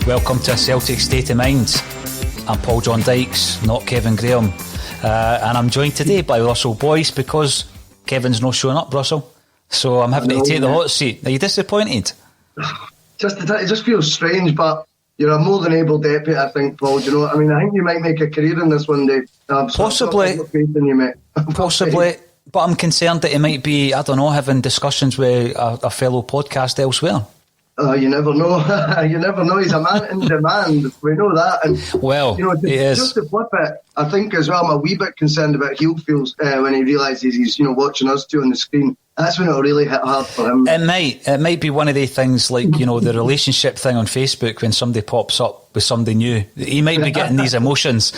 Welcome to Celtic State of Mind. I'm John Dykes, not Kevin Graham. And I'm joined today by Russell Boyce because Kevin's not showing up, Russell. So I'm having to take the hot seat. Are you disappointed? It just feels strange, but you're a more than able deputy, I think, Paul. Do you know what I mean? I think you might make a career in this one day. Possibly. Possibly. But I'm concerned that he might be, I don't know, having discussions with a fellow podcast elsewhere. You never know. You never know. He's a man in demand. We know that. And, well, he is. Just to flip it, I think as well, I'm a wee bit concerned about heel feels when he realises he's watching us two on the screen. That's when it'll really hit hard for him. It might be one of the things like, the relationship thing on Facebook when somebody pops up with somebody new. He might be getting these emotions.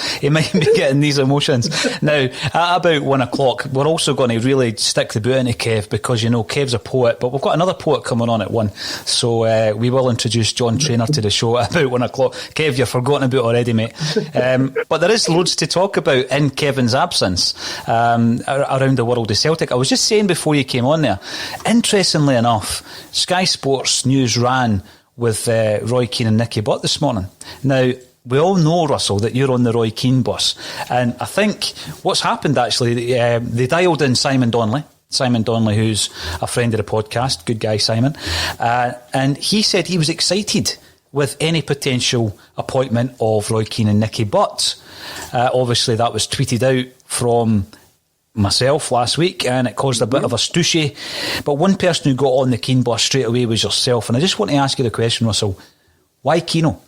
Now, at about 1 o'clock, we're also going to really stick the boot into Kev because, Kev's a poet, but we've got another poet coming on at 1. So we will introduce John Traynor to the show at about 1 o'clock. Kev, you've forgotten about it already, mate. But there is loads to talk about in Kevin's absence around the world of Celtic. I was just saying before you came on there, interestingly enough, Sky Sports News ran with Roy Keane and Nicky Butt this morning. Now, we all know, Russell, that you're on the Roy Keane bus. And I think what's happened, actually, they dialed in Simon Donnelly, who's a friend of the podcast, good guy Simon, and he said he was excited with any potential appointment of Roy Keane and Nicky Butt. Obviously, that was tweeted out from myself last week and it caused a bit of a stooshy, but one person who got on the Keane bus straight away was yourself, and I just want to ask you the question, Russell, why Keano?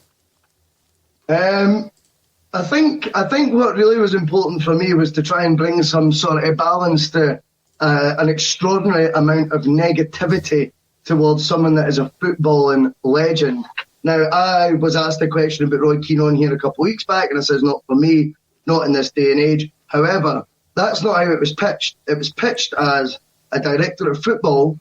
I think what really was important for me was to try and bring some sort of balance to an extraordinary amount of negativity towards someone that is a footballing legend. Now, I was asked a question about Roy Keane on here a couple of weeks back, and I says, not for me, not in this day and age. However, that's not how it was pitched. It was pitched as a director of football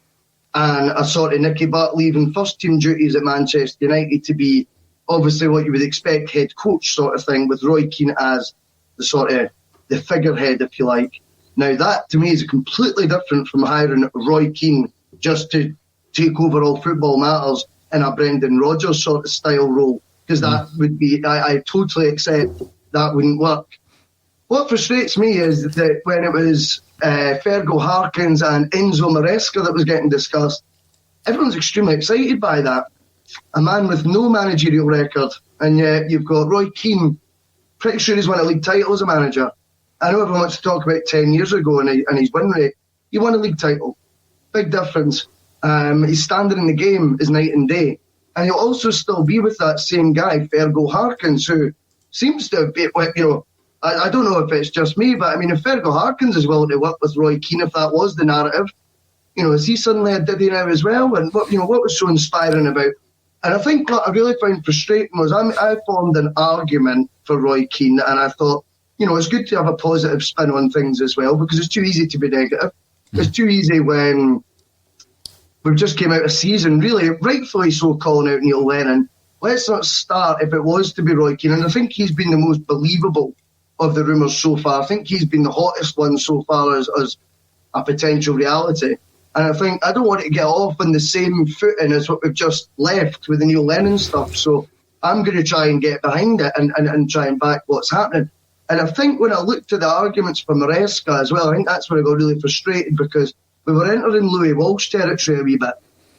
and a sort of Nicky Butt leaving first team duties at Manchester United to be obviously what you would expect head coach sort of thing, with Roy Keane as the sort of the figurehead, if you like. Now that to me is completely different from hiring Roy Keane just to take over all football matters in a Brendan Rodgers sort of style role, because that would be, I totally accept that wouldn't work. What frustrates me is that when it was Fergal Harkins and Enzo Maresca that was getting discussed, everyone's extremely excited by that. A man with no managerial record, and yet you've got Roy Keane, pretty sure he's won a league title as a manager. I know everyone wants to talk about 10 years ago and his win rate. He won a league title. Big difference. His standard in the game is night and day. And he'll also still be with that same guy, Fergal Harkins, who seems to have been, I don't know if it's just me, but I mean, if Fergal Harkins is willing to work with Roy Keane, if that was the narrative, is he suddenly a Diddy now as well? And what was so inspiring about? And I think what I really found frustrating was I formed an argument for Roy Keane, and I thought, it's good to have a positive spin on things as well, because it's too easy to be negative. It's too easy when we've just came out of season, really, rightfully so, calling out Neil Lennon. Let's not start if it was to be Roy Keane. And I think he's been the most believable of the rumours so far. I think he's been the hottest one so far as a potential reality. And I think I don't want it to get off on the same footing as what we've just left with the Neil Lennon stuff. So I'm going to try and get behind it and try and back what's happening. And I think when I looked at the arguments for Maresca as well, I think that's where I got really frustrated, because we were entering Louis Walsh territory a wee bit.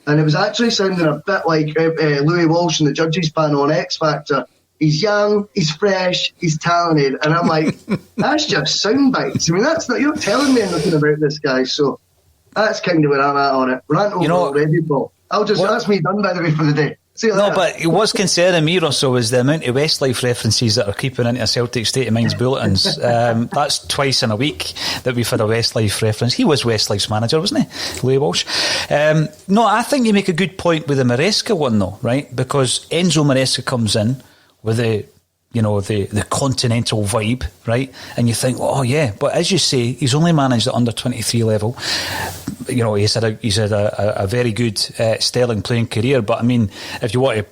And it was actually sounding a bit like Louis Walsh and the judges panel on X Factor. He's young, he's fresh, he's talented. And I'm like, that's just sound bites. I mean, you're telling me anything about this guy. So that's kind of where I'm at on it. Rant over already, Paul. That's me done, by the way, for the day. No, but what's concerning me, Russell, is the amount of Westlife references that are creeping into a Celtic State of Mind's bulletins. That's twice in a week that we've had a Westlife reference. He was Westlife's manager, wasn't he, Louis Walsh? No, I think you make a good point with the Maresca one, though, right? Because Enzo Maresca comes in with the continental vibe, right? And you think, oh yeah, but as you say, he's only managed at under 23 level. You know, he's had a very good sterling playing career. But I mean, if you want to,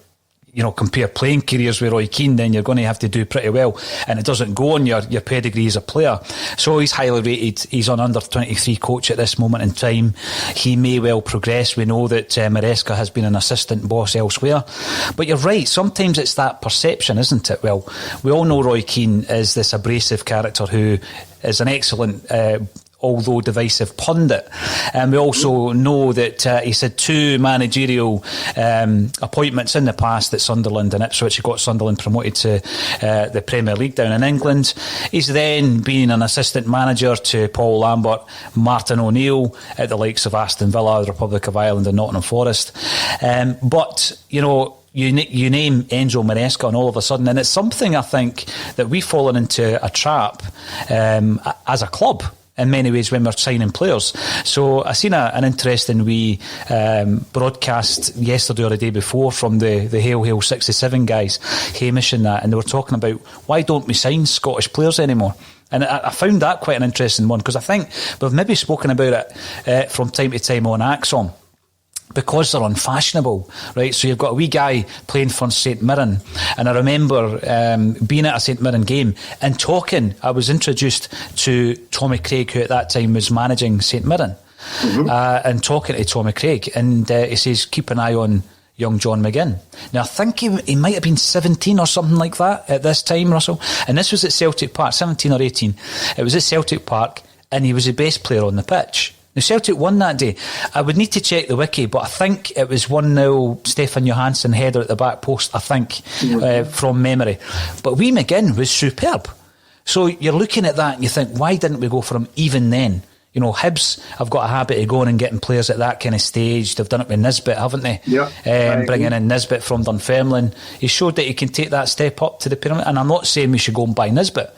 compare playing careers with Roy Keane, then you're going to have to do pretty well, and it doesn't go on your pedigree as a player. So he's highly rated. He's on under 23 coach at this moment in time. He may well progress. We know that Maresca has been an assistant boss elsewhere, but you're right, sometimes it's that perception, isn't it? Well, we all know Roy Keane is this abrasive character who is an excellent although divisive pundit, and we also know that he's had two managerial appointments in the past at Sunderland and Ipswich. He got Sunderland promoted to the Premier League down in England. He's then been an assistant manager to Paul Lambert, Martin O'Neill at the likes of Aston Villa, the Republic of Ireland and Nottingham Forest. But you name Enzo Maresca and all of a sudden, and it's something I think that we've fallen into a trap as a club in many ways when we're signing players. So I seen an interesting wee broadcast yesterday or the day before from the Hail 67 guys, Hamish and that, and they were talking about why don't we sign Scottish players anymore? And I found that quite an interesting one, because I think we've maybe spoken about it from time to time on ACSOM, because they're unfashionable, right? So you've got a wee guy playing for St Mirren, and I remember being at a St Mirren game and talking. I was introduced to Tommy Craig, who at that time was managing St Mirren, and talking to Tommy Craig, and he says, keep an eye on young John McGinn. Now I think he might have been 17 or something like that at this time, Russell, and this was at Celtic Park, 17 or 18. It was at Celtic Park, and he was the best player on the pitch. Now, Celtic won that day. I would need to check the wiki, but I think it was 1-0 Stefan Johansson header at the back post, I think, from memory. But wee McGinn was superb. So you're looking at that and you think, why didn't we go for him even then? Hibs have got a habit of going and getting players at that kind of stage. They've done it with Nisbet, haven't they? Yeah. Bringing in Nisbet from Dunfermline. He showed that he can take that step up to the pyramid. And I'm not saying we should go and buy Nisbet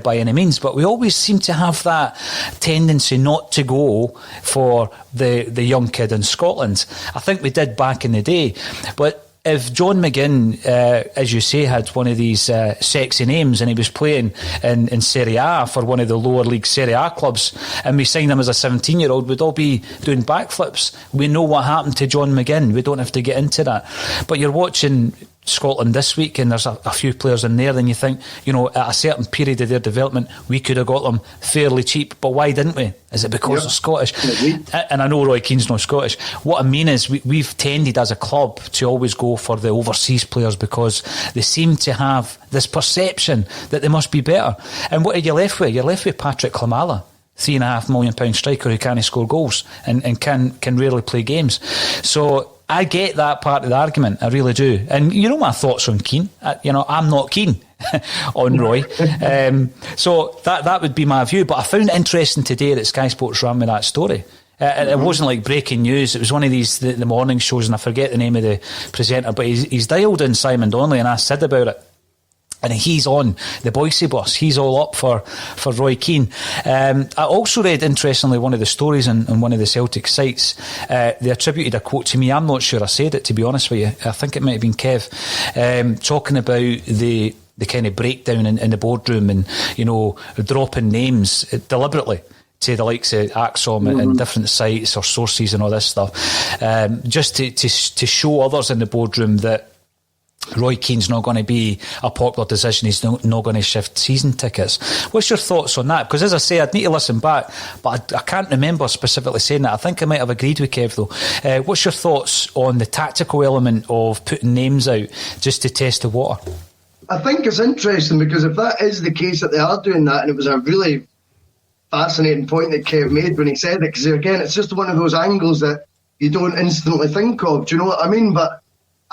by any means, but we always seem to have that tendency not to go for the young kid in Scotland. I think we did back in the day. But if John McGinn, as you say, had one of these sexy names and he was playing in Serie A for one of the lower league Serie A clubs, and we signed him as a 17-year-old, we'd all be doing backflips. We know what happened to John McGinn. We don't have to get into that. But you're watching Scotland this week and there's a few players in there, then you think, at a certain period of their development, we could have got them fairly cheap, but why didn't we? Is it because they're Scottish? And I know Roy Keane's not Scottish. What I mean is we've tended as a club to always go for the overseas players because they seem to have this perception that they must be better. And what are you left with? You're left with Patrick Klimala, £3.5 million striker who can't score goals and can rarely play games. So I get that part of the argument, I really do. And you know my thoughts on Keane. I'm not keen on Roy. So that would be my view. But I found it interesting today that Sky Sports ran me that story. It wasn't like breaking news. It was one of these the morning shows, and I forget the name of the presenter, but he's dialed in Simon Donnelly and asked Sid about it. And he's on the Boise bus. He's all up for Roy Keane. I also read, interestingly, one of the stories on one of the Celtic sites. They attributed a quote to me. I'm not sure I said it, to be honest with you. I think it might have been Kev, talking about the kind of breakdown in the boardroom and, dropping names deliberately to the likes of ACSOM and different sites or sources and all this stuff, just to show others in the boardroom that Roy Keane's not going to be a popular decision. He's not going to shift season tickets. What's your thoughts on that? Because as I say, I'd need to listen back, but I can't remember specifically saying that. I think I might have agreed with Kev though. What's your thoughts on the tactical element of putting names out just to test the water? I think it's interesting because if that is the case that they are doing that, and it was a really fascinating point that Kev made when he said it, because again, it's just one of those angles that you don't instantly think of. Do you know what I mean? But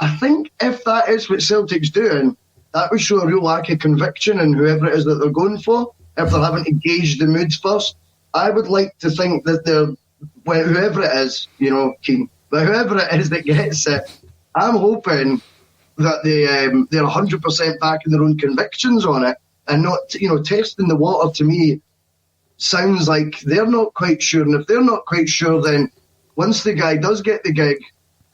I think if that is what Celtic's doing, that would show a real lack of conviction in whoever it is that they're going for, if they're having to gauge the moods first. I would like to think that whoever it is, Keane, but whoever it is that gets it, I'm hoping that they're 100% back in their own convictions on it and not, testing the water. To me, sounds like they're not quite sure. And if they're not quite sure, then once the guy does get the gig,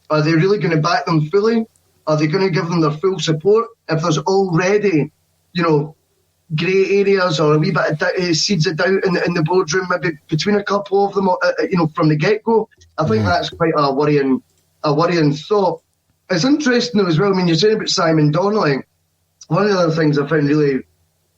are they really going to back them fully? Are they going to give them their full support? If there's already, grey areas or a wee bit of seeds of doubt in the boardroom, maybe between a couple of them, from the get-go, I think that's quite a worrying thought. It's interesting though as well. I mean, you're saying about Simon Donnelly. One of the other things I found really,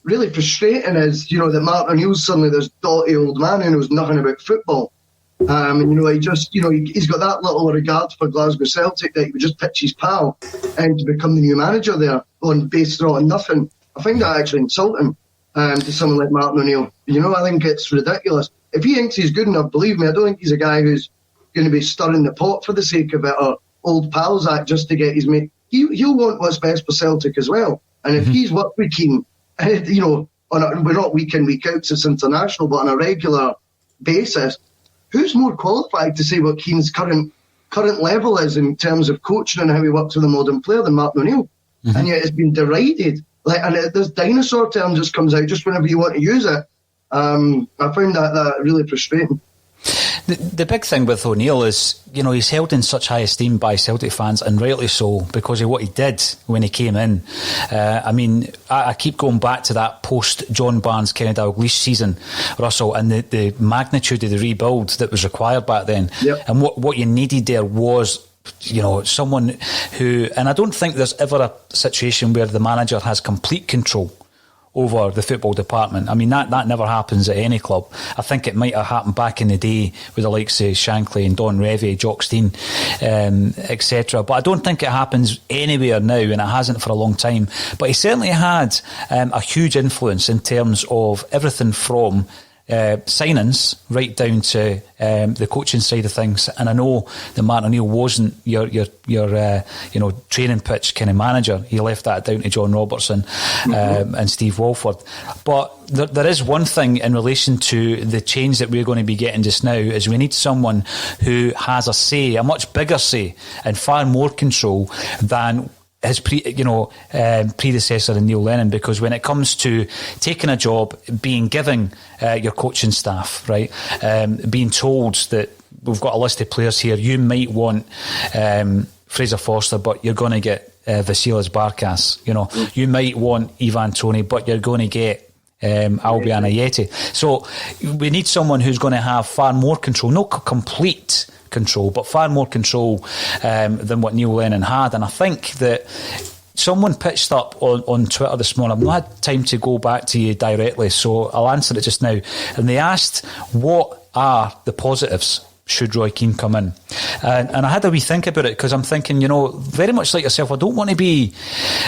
really frustrating is, that Martin O'Neill's suddenly this dotty old man who knows nothing about football. He just, he's got that little regard for Glasgow Celtic that he would just pitch his pal and to become the new manager there based on nothing. I find that actually insulting to someone like Martin O'Neill. I think it's ridiculous. If he thinks he's good enough, believe me, I don't think he's a guy who's going to be stirring the pot for the sake of it or old pals act just to get his mate. He'll want what's best for Celtic as well. And if he's worked with Keane, we're not week in, week out, it's international, but on a regular basis, who's more qualified to say what Keane's current level is in terms of coaching and how he works with a modern player than Martin O'Neill? And yet it's been derided. This dinosaur term just comes out just whenever you want to use it. I found that really frustrating. The big thing with O'Neill is, he's held in such high esteem by Celtic fans, and rightly so, because of what he did when he came in. I keep going back to that post-John Barnes Kenny Dalglish season, Russell, and the magnitude of the rebuild that was required back then. Yep. And what you needed there was, someone who, and I don't think there's ever a situation where the manager has complete control over the football department. I mean, that never happens at any club. I think it might have happened back in the day with the likes of Shankly and Don Revie, Jock Stein, etc. But I don't think it happens anywhere now, and it hasn't for a long time. But he certainly had a huge influence in terms of everything from signings right down to the coaching side of things. And I know that Martin O'Neill wasn't your training pitch kind of manager. He left that down to John Robertson and Steve Walford. But there is one thing in relation to the change that we're going to be getting just now, is we need someone who has a say, a much bigger say and far more control than his predecessor in Neil Lennon, because when it comes to taking a job, being given your coaching staff, right, being told that we've got a list of players here, you might want Fraser Forster, but you're going to get Vasilis Barkas, you might want Ivan Toney, but you're going to get Albion Ayeti. So we need someone who's going to have far more control, not complete control, but far more control than what Neil Lennon had. And I think that someone pitched up on Twitter this morning, I've not had time to go back to you directly, so I'll answer it just now. And they asked, what are the positives should Roy Keane come in? And I had a wee think about it, because I'm thinking, very much like yourself, I don't want to be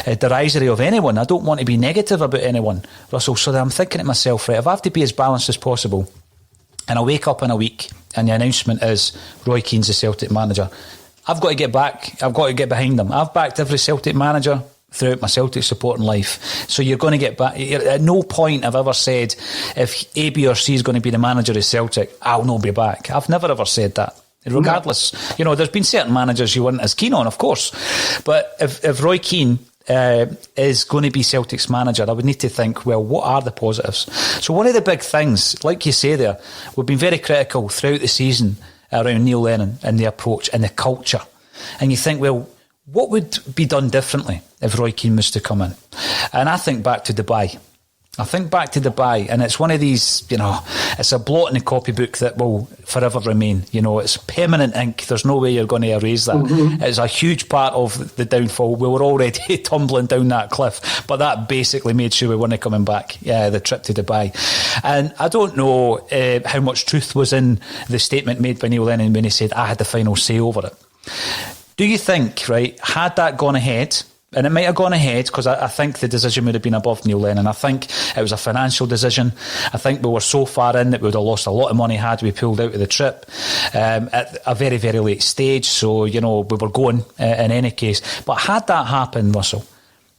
derisory of anyone. I don't want to be negative about anyone, Russell. So I'm thinking to myself, right, if I have to be as balanced as possible, and I wake up in a week and the announcement is Roy Keane's the Celtic manager, I've got to get back, I've got to get behind them. I've backed every Celtic manager throughout my Celtic supporting life. So you're going to get back. At no point have I ever said, if A, B or C is going to be the manager of Celtic, I'll not be back. I've never ever said that. Regardless, there's been certain managers you weren't as keen on, of course. But if Roy Keane is going to be Celtic's manager, I would need to think, well, what are the positives? So one of the big things, like you say there, we've been very critical throughout the season around Neil Lennon and the approach and the culture. And you think, well, what would be done differently if Roy Keane was to come in? And I think back to Dubai. And it's one of these, it's a blot in the copybook that will forever remain. It's permanent ink. There's no way you're going to erase that. Mm-hmm. It's a huge part of the downfall. We were already tumbling down that cliff, but that basically made sure we weren't coming back, the trip to Dubai. And I don't know how much truth was in the statement made by Neil Lennon when he said, I had the final say over it. Do you think, right, had that gone ahead, and it might have gone ahead, because I think the decision would have been above Neil Lennon. I think it was a financial decision. I think we were so far in that we would have lost a lot of money had we pulled out of the trip at a very, very late stage. So, we were going in any case. But had that happened, Russell,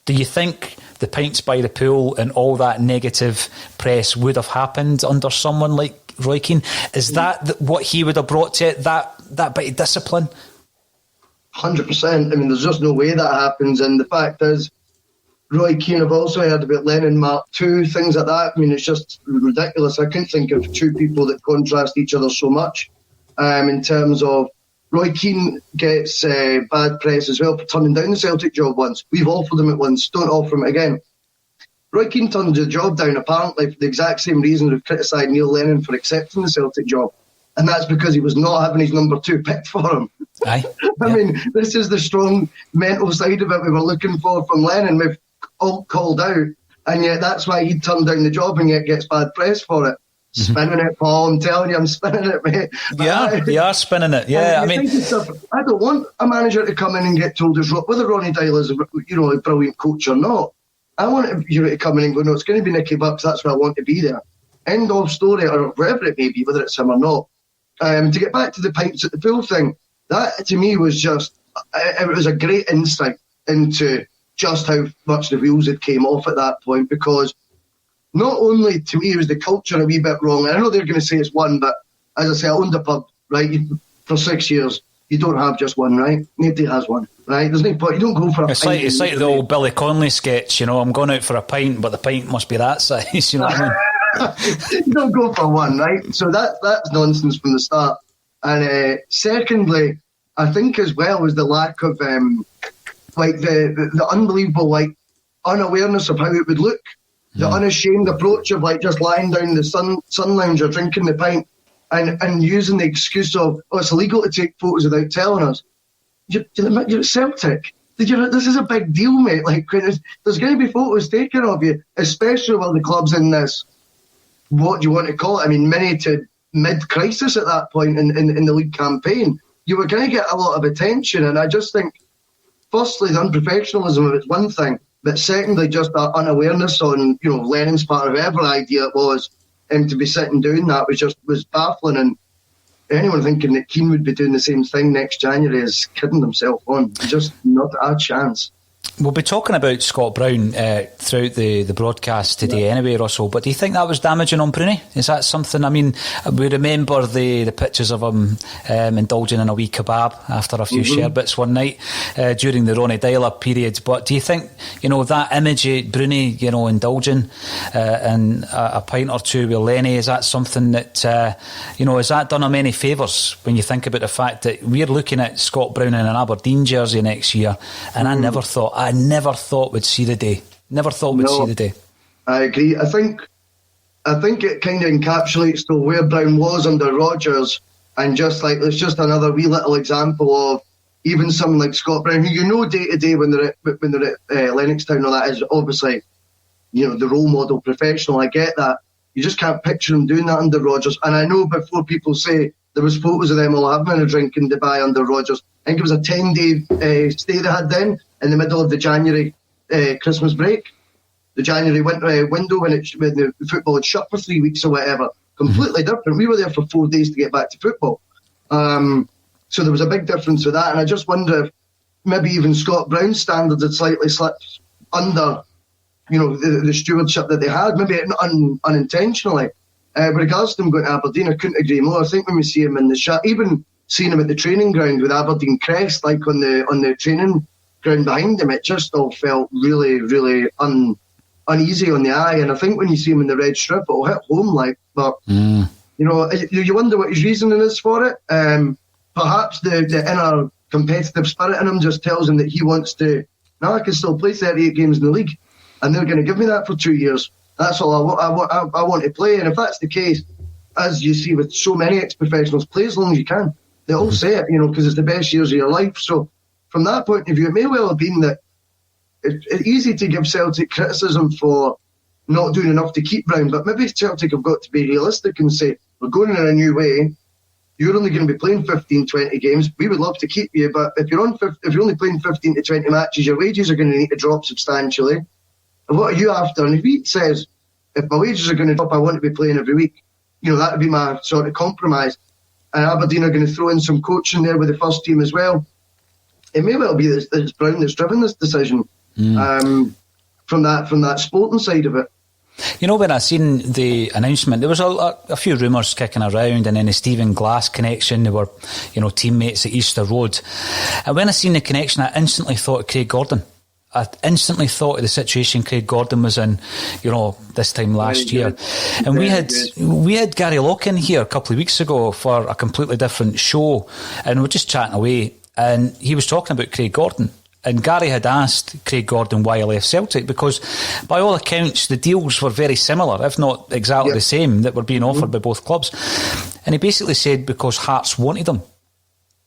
do you think the pints by the pool and all that negative press would have happened under someone like Roy Keane? Is that what he would have brought to it, that bit of discipline? 100%. I mean, there's just no way that happens. And the fact is, Roy Keane, I've also heard about Lennon Mark II, things like that. I mean, it's just ridiculous. I couldn't think of two people that contrast each other so much in terms of Roy Keane gets bad press as well for turning down the Celtic job once. We've offered him it once. Don't offer him it again. Roy Keane turned the job down apparently for the exact same reason we've criticised Neil Lennon for accepting the Celtic job. And that's because he was not having his number 2 picked for him. Aye. I mean, this is the strong mental side of it we were looking for from Lennon. We've all called out, and yet that's why he turned down the job and yet gets bad press for it. Spinning it, Paul. I'm telling you, I'm spinning it, mate. Yeah, you are spinning it. Yeah, I mean, I don't want a manager to come in and get told whether Ronnie Dyle is a brilliant coach or not. I want you to come in and go, no, it's going to be Nicky Bucks. That's where I want to be there. End of story, or wherever it may be, whether it's him or not. To get back to the pints at the pool thing, that to me was just, it was a great insight into just how much the wheels had came off at that point, because not only to me was the culture a wee bit wrong, and I know they're going to say it's one, but as I say, I owned a pub, right, for 6 years. You don't have just one, right? Nobody has one, right? There's no point. You don't go for a pint. It's like the old Billy Connolly sketch, I'm going out for a pint, but the pint must be that size, you know what I mean? You don't go for one, right? So that's nonsense from the start. And secondly, I think as well was the lack of the unbelievable unawareness of how it would look, the unashamed approach of just lying down the sun lounge or drinking the pint and using the excuse of it's illegal to take photos without telling us. You're at Celtic. This is a big deal, mate. There's going to be photos taken of you, especially while the club's in this. What do you want to call it? I mean, mini to mid-crisis at that point in the league campaign. You were going to get a lot of attention, and I just think, firstly, the unprofessionalism of it's one thing, but secondly, just that unawareness on Lennon's part of every idea it was to be sitting doing that was baffling. And anyone thinking that Keane would be doing the same thing next January is kidding themselves on. Just not a chance. We'll be talking about Scott Brown throughout the broadcast today anyway, Russell, but do you think that was damaging on Bruni? Is that something, I mean, we remember the pictures of him indulging in a wee kebab after a few sherbets one night during the Ronnie Dyler period, but do you think, that image of Bruni, indulging in a pint or two with Lenny, is that something that, has that done him any favours when you think about the fact that we're looking at Scott Brown in an Aberdeen jersey next year, and I never thought we'd see the day. Never thought we'd see the day. I agree. I think it kind of encapsulates where Brown was under Rodgers, and it's just another wee little example of even someone like Scott Brown, who day to day when they're at Lennoxtown, all that is obviously the role model professional. I get that. You just can't picture him doing that under Rodgers. And I know before people say there was photos of them all having a drink in Dubai under Rodgers, I think it was a 10-day stay they had then in the middle of the January Christmas break. The January window when the football had shut for 3 weeks or whatever. Completely different. We were there for 4 days to get back to football. So there was a big difference with that. And I just wonder if maybe even Scott Brown's standards had slightly slipped under, the stewardship that they had, maybe unintentionally. With regards to him going to Aberdeen, I couldn't agree more. I think when we see him in the shot, even seeing him at the training ground with Aberdeen crest, on the training ground behind him, it just all felt really, really uneasy on the eye. And I think when you see him in the red strip, it'll hit home. But you wonder what his reasoning is for it. Perhaps the inner competitive spirit in him just tells him that he wants to. Now I can still play 38 games in the league, and they're going to give me that for 2 years. That's all I want to play. And if that's the case, as you see with so many ex-professionals, play as long as you can. They all say it, because it's the best years of your life. So from that point of view, it may well have been that it's easy to give Celtic criticism for not doing enough to keep Brown, but maybe Celtic have got to be realistic and say, we're going in a new way. You're only going to be playing 15, 20 games. We would love to keep you, but if you're only playing 15 to 20 matches, your wages are going to need to drop substantially. And what are you after? And if he says, if my wages are going to drop, I want to be playing every week, that would be my sort of compromise. And Aberdeen are going to throw in some coaching there with the first team as well. It may well be that it's Brown that's driven this decision from that sporting side of it. You know, when I seen the announcement, there was a few rumours kicking around, and then the Stephen Glass connection. They were, teammates at Easter Road. And when I seen the connection, I instantly thought of Craig Gordon. I instantly thought of the situation Craig Gordon was in, this time last year. And we had Gary Locke in here a couple of weeks ago for a completely different show, and we're just chatting away, and he was talking about Craig Gordon. And Gary had asked Craig Gordon why he left Celtic, because by all accounts the deals were very similar, if not exactly the same, that were being offered by both clubs. And he basically said because Hearts wanted him.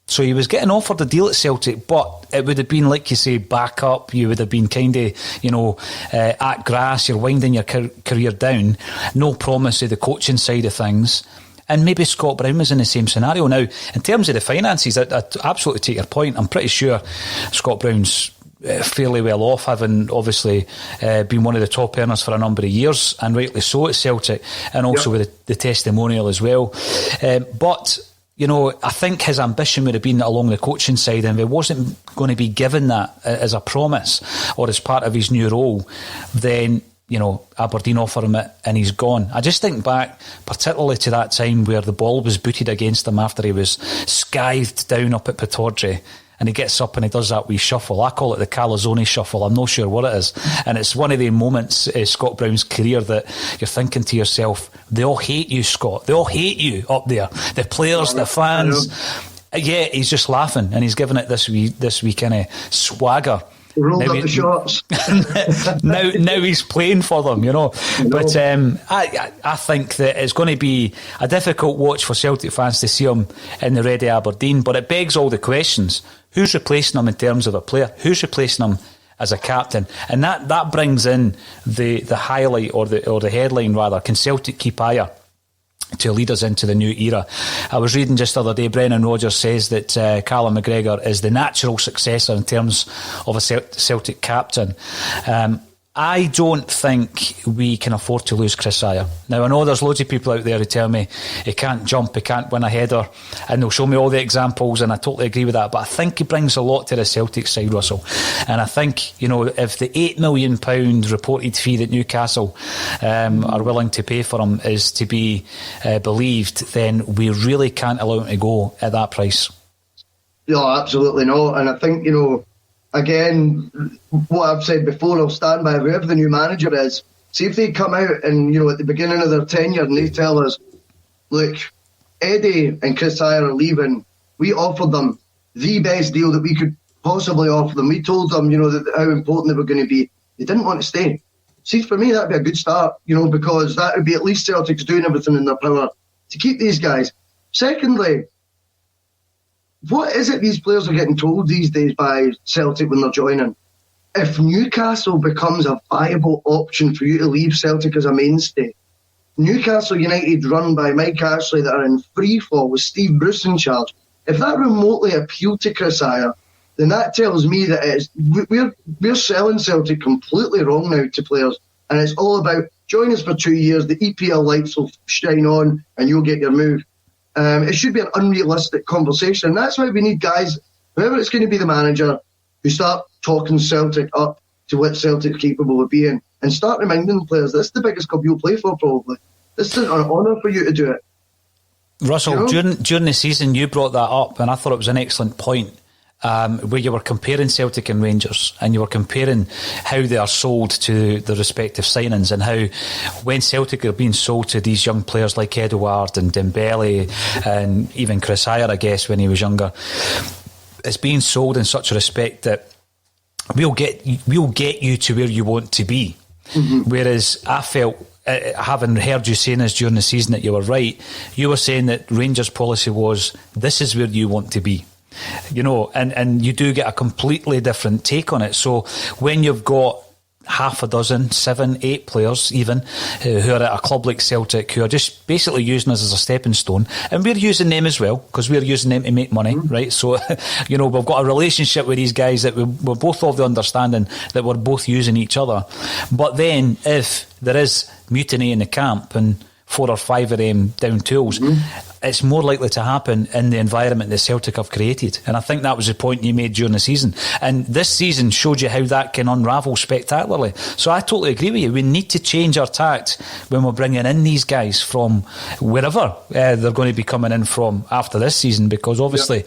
So he was getting offered a deal at Celtic, but it would have been, like you say, back up. You would have been kind of, at grass, you're winding your career down. No promise of the coaching side of things. And maybe Scott Brown was in the same scenario. Now, in terms of the finances, I absolutely take your point. I'm pretty sure Scott Brown's fairly well off, having obviously been one of the top earners for a number of years, and rightly so at Celtic, and also with the testimonial as well. But I think his ambition would have been along the coaching side, and if he wasn't going to be given that as a promise or as part of his new role, then Aberdeen offer him it and he's gone. I just think back particularly to that time where the ball was booted against him after he was scythed down up at Pittodrie, and he gets up and he does that wee shuffle. I call it the Calzone shuffle. I'm not sure what it is. And it's one of the moments in Scott Brown's career that you're thinking to yourself, they all hate you, Scott. They all hate you up there. The players, the fans. Yeah, he's just laughing and he's giving it this wee kind of swagger. Rolled up the shorts. now he's playing for them, But I think that it's going to be a difficult watch for Celtic fans to see him in the red Aberdeen, but it begs all the questions. Who's replacing him in terms of a player? Who's replacing him as a captain? And that brings in the highlight or the headline rather. Can Celtic keep higher to lead us into the new era? I was reading just the other day, Brendan Rodgers says that Callum McGregor is the natural successor in terms of a Celtic captain. I don't think we can afford to lose Chris Ayer. Now, I know there's loads of people out there who tell me he can't jump, he can't win a header, and they'll show me all the examples, and I totally agree with that, but I think he brings a lot to the Celtic side, Russell. And I think, if the £8 million reported fee that Newcastle are willing to pay for him is to be believed, then we really can't allow him to go at that price. No, absolutely not. And I think, again, what I've said before, I'll stand by whoever the new manager is. See if they come out and, at the beginning of their tenure and they tell us, look, Eddie and Chris Ayer are leaving. We offered them the best deal that we could possibly offer them. We told them, how important they were going to be. They didn't want to stay. See, for me, that'd be a good start, because that would be at least Celtic's doing everything in their power to keep these guys. Secondly, what is it these players are getting told these days by Celtic when they're joining? If Newcastle becomes a viable option for you to leave Celtic as a mainstay, Newcastle United run by Mike Ashley that are in free fall with Steve Bruce in charge, if that remotely appealed to Chris Ayer, then that tells me that we're selling Celtic completely wrong now to players, and it's all about join us for 2 years, the EPL lights will shine on and you'll get your move. It should be an unrealistic conversation. And that's why we need guys, whoever it's going to be the manager, who start talking Celtic up to what Celtic's capable of being and start reminding the players, this is the biggest club you'll play for probably. This is an honour for you to do it. Russell, during the season you brought that up and I thought it was an excellent point. Where you were comparing Celtic and Rangers and you were comparing how they are sold to the respective signings and how when Celtic are being sold to these young players like Edouard and Dembele and even Chris Ayer, I guess, when he was younger, it's being sold in such a respect that we'll get you to where you want to be. Mm-hmm. Whereas I felt, having heard you saying this during the season, that you were right. You were saying that Rangers' policy was, this is where you want to be. And you do get a completely different take on it. So when you've got half a dozen, 7, 8 players even, who are at a club like Celtic, who are just basically using us as a stepping stone, and we're using them as well, because we're using them to make money, right? So, we've got a relationship with these guys that we're both of the understanding that we're both using each other. But then if there is mutiny in the camp and 4 or 5 of them down tools, it's more likely to happen in the environment that Celtic have created. And I think that was the point you made during the season. And this season showed you how that can unravel spectacularly. So I totally agree with you. We need to change our tact when we're bringing in these guys from wherever they're going to be coming in from after this season, because obviously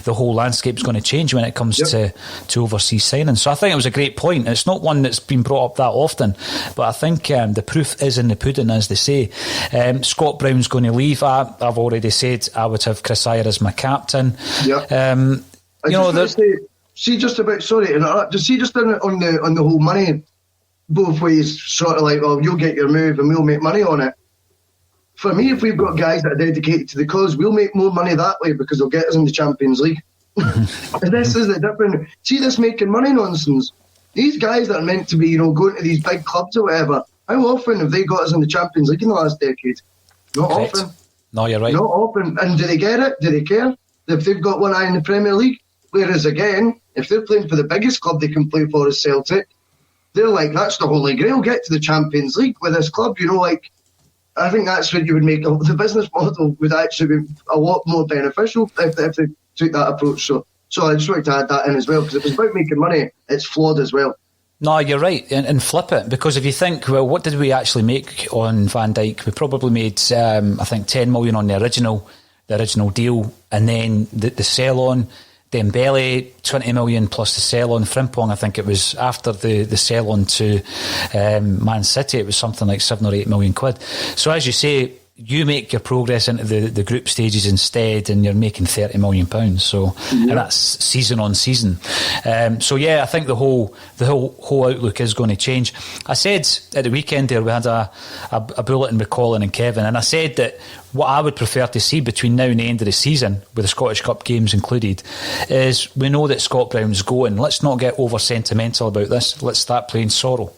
the whole landscape's going to change when it comes to overseas signings. So I think it was a great point. It's not one that's been brought up that often, but I think the proof is in the pudding, as they say. Scott Brown's going to leave. I've already said I would have Chris Ayer as my captain. See, just about, sorry to interrupt, just on the whole money, both ways, sort of like, well, you'll get your move and we'll make money on it. For me, if we've got guys that are dedicated to the cause, we'll make more money that way because they'll get us in the Champions League. And this is the different. See this making money nonsense. These guys that are meant to be, going to these big clubs or whatever, how often have they got us in the Champions League in the last decade? Not often. No, you're right. Not often. And do they get it? Do they care? If they've got one eye in the Premier League? Whereas again, if they're playing for the biggest club they can play for is Celtic, they're like, that's the Holy Grail, get to the Champions League with this club. I think that's what you would make. The business model would actually be a lot more beneficial if they took that approach. So I just wanted to add that in as well, because if it's about making money, it's flawed as well. No, you're right, and flip it, because if you think, well, what did we actually make on Van Dijk? We probably made, I think, 10 million on the original deal, and then the sell-on, Dembele, 20 million plus the sell-on. Frimpong, I think it was after the sell-on to Man City, it was something like 7 or 8 million quid. So as you say, you make your progress into the group stages instead, and you're making £30 million. So, and that's season on season. I think the whole outlook is going to change. I said at the weekend there, we had a bulletin with Colin and Kevin, and I said that what I would prefer to see between now and the end of the season, with the Scottish Cup games included, is we know that Scott Brown's going. Let's not get over sentimental about this. Let's start playing sorrow.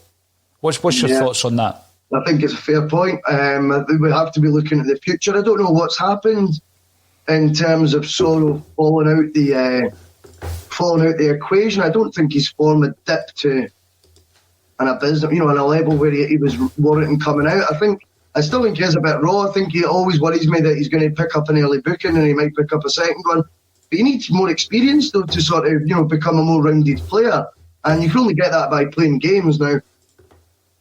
What's your thoughts on that? I think it's a fair point. We have to be looking at the future. I don't know what's happened in terms of Sorrow falling out the equation. I don't think he's formed a dip to an abysmal, on a level where he was warranting coming out. I still think he is a bit raw. I think he always worries me that he's going to pick up an early booking and he might pick up a second one. But he needs more experience though to sort of become a more rounded player, and you can only get that by playing games. Now,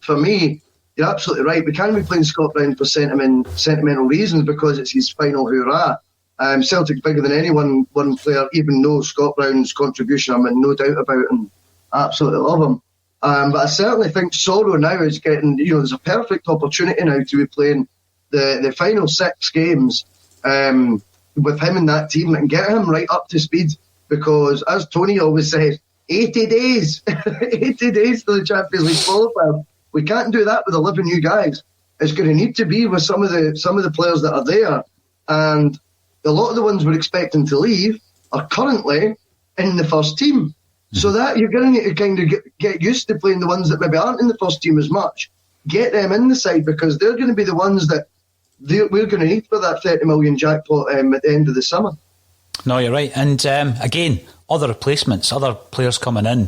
for me, you're absolutely right. We can't be playing Scott Brown for sentimental reasons because it's his final hurrah. Celtic's bigger than any one player, even though Scott Brown's contribution, I'm in no doubt about, and I absolutely love him. But I certainly think Sorrow now is getting, there's a perfect opportunity now to be playing the final 6 games with him in that team and get him right up to speed, because, as Tony always says, 80 days, 80 days to the Champions League qualifier. We can't do that with 11 new guys. It's going to need to be with some of the players that are there, and a lot of the ones we're expecting to leave are currently in the first team. So that you're going to need to kind of get used to playing the ones that maybe aren't in the first team as much. Get them in the side, because they're going to be the ones that we're going to need for that 30 million jackpot at the end of the summer. No, you're right. And again, other replacements, other players coming in.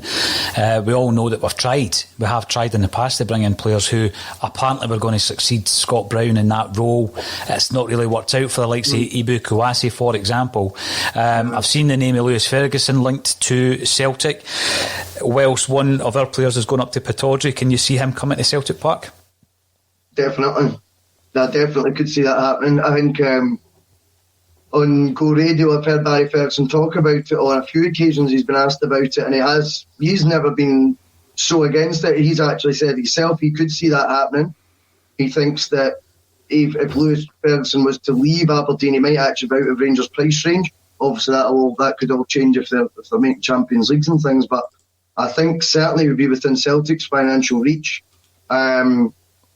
We all know that we have tried in the past to bring in players who apparently were going to succeed Scott Brown in that role. It's not really worked out for the likes of Ibu Kouassi, for example. I've seen the name of Lewis Ferguson linked to Celtic. Whilst one of our players is going up to Pittodrie, can you see him coming to Celtic Park? Definitely. I definitely could see that happening. I think on Go Radio, I've heard Barry Ferguson talk about it on a few occasions. He's been asked about it, and he's never been so against it. He's actually said himself he could see that happening. He thinks that if Lewis Ferguson was to leave Aberdeen, he might actually be out of Rangers' price range. Obviously, that could all change if they're making Champions Leagues and things, but I think certainly he would be within Celtic's financial reach.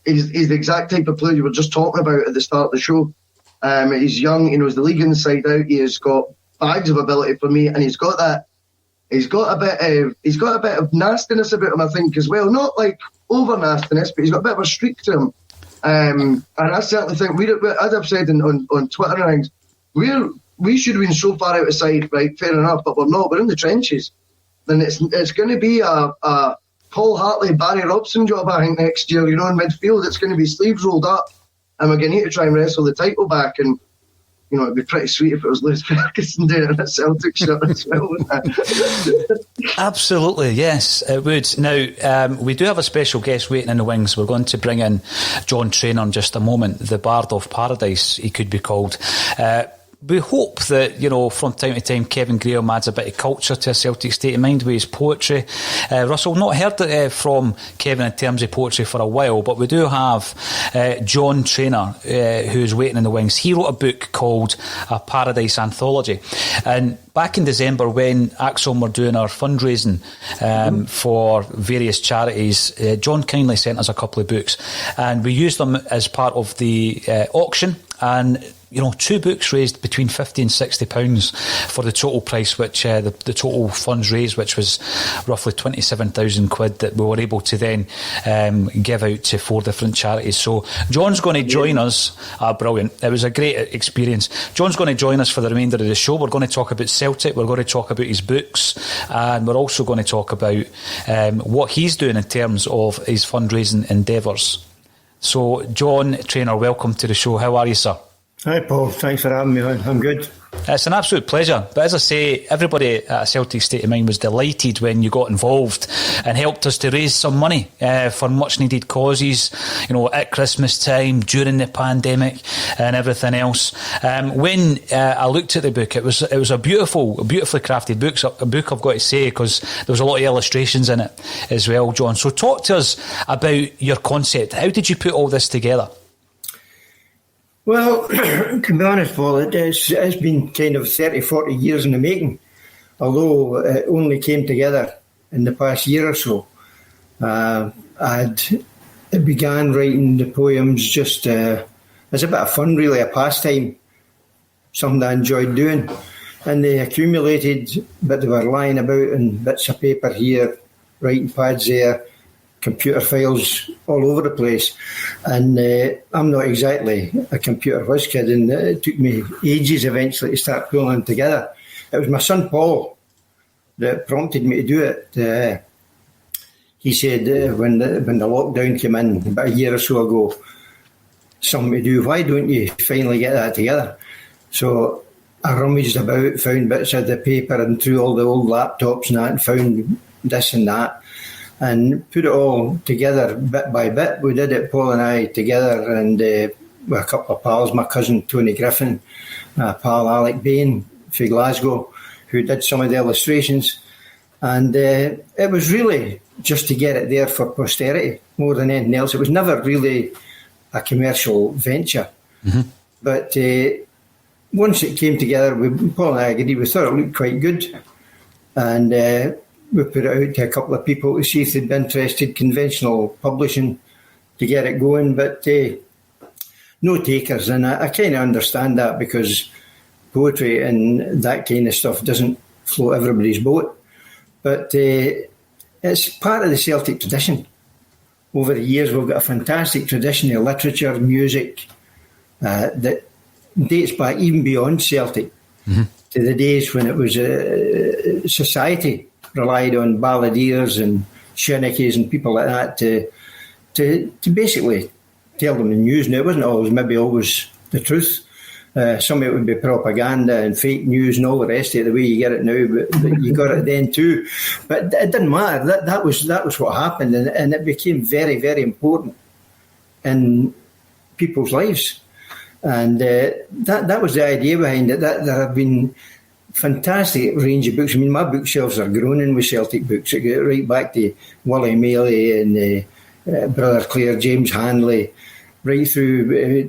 He's the exact type of player you were just talking about at the start of the show. He's young, he knows the league inside out. He has got bags of ability for me, and he's got a bit of nastiness about him, I think, as well. Not like over nastiness, but he's got a bit of a streak to him. And I certainly think as I've said on Twitter and things, we should have been so far out of sight, right? Fair enough, but we're not. We're in the trenches, and it's going to be a Paul Hartley, Barry Robson job, I think, next year. In midfield, it's going to be sleeves rolled up, and we're going to need to try and wrestle the title back. And it'd be pretty sweet if it was Lewis Ferguson doing it in a Celtic shirt as well, wouldn't it? Absolutely, yes, it would. Now, we do have a special guest waiting in the wings. We're going to bring in John Traynor in just a moment, the Bard of Paradise, he could be called. We hope that, from time to time, Kevin Graham adds a bit of culture to a Celtic State of Mind with his poetry. Russell, not heard from Kevin in terms of poetry for a while, but we do have John Traynor, who's waiting in the wings. He wrote a book called A Paradise Anthology. And back in December, when ACSOM were doing our fundraising for various charities, John kindly sent us a couple of books, and we used them as part of the auction. And 2 books raised between £50 and £60 for the total price, which the total funds raised, which was roughly £27,000 that we were able to then give out to 4 different charities. So John's going to join us. Brilliant. It was a great experience. John's going to join us for the remainder of the show. We're going to talk about Celtic. We're going to talk about his books. And we're also going to talk about what he's doing in terms of his fundraising endeavours. So, John Traynor, welcome to the show. How are you, sir? Hi, Paul. Thanks for having me on. I'm good. It's an absolute pleasure. But as I say, everybody at Celtic State of Mind was delighted when you got involved and helped us to raise some money for much needed causes, at Christmas time, during the pandemic and everything else. When I looked at the book, it was a beautifully crafted book, I've got to say, because there was a lot of illustrations in it as well, John. So talk to us about your concept. How did you put all this together? Well, to be honest, Paul, it's been kind of 30, 40 years in the making, although it only came together in the past year or so. It began writing the poems just as a bit of fun, really, a pastime, something I enjoyed doing. And they accumulated, but they were lying about in bits of paper here, writing pads there, computer files all over the place. And I'm not exactly a computer whiz kid, and it took me ages eventually to start pulling them together. It was my son Paul that prompted me to do it. He said when the lockdown came in about a year or so ago, something to do, why don't you finally get that together? So I rummaged about, found bits of the paper and through all the old laptops and that, and found this and that, and put it all together bit by bit. We did it, Paul and I, together, and with a couple of pals, my cousin Tony Griffin, pal Alec Bain from Glasgow, who did some of the illustrations. And it was really just to get it there for posterity more than anything else. It was never really a commercial venture. Mm-hmm. But once it came together, Paul and I agreed, we thought it looked quite good. And we put it out to a couple of people to see if they'd be interested, conventional publishing, to get it going, but no takers. And I kind of understand that, because poetry and that kind of stuff doesn't float everybody's boat. But it's part of the Celtic tradition. Over the years, we've got a fantastic tradition of literature, music, that dates back even beyond Celtic, mm-hmm. to the days when it was society relied on balladeers and shinnikies and people like that to basically tell them the news. Now, it wasn't always the truth. Some of it would be propaganda and fake news and all the rest of it, the way you get it now, but you got it then too. But it didn't matter. That was what happened, and it became very, very important in people's lives. And that was the idea behind it. That there have been fantastic range of books. I mean, my bookshelves are groaning with Celtic books. It goes right back to Willie Maley and Brother Clare, James Hanley, right through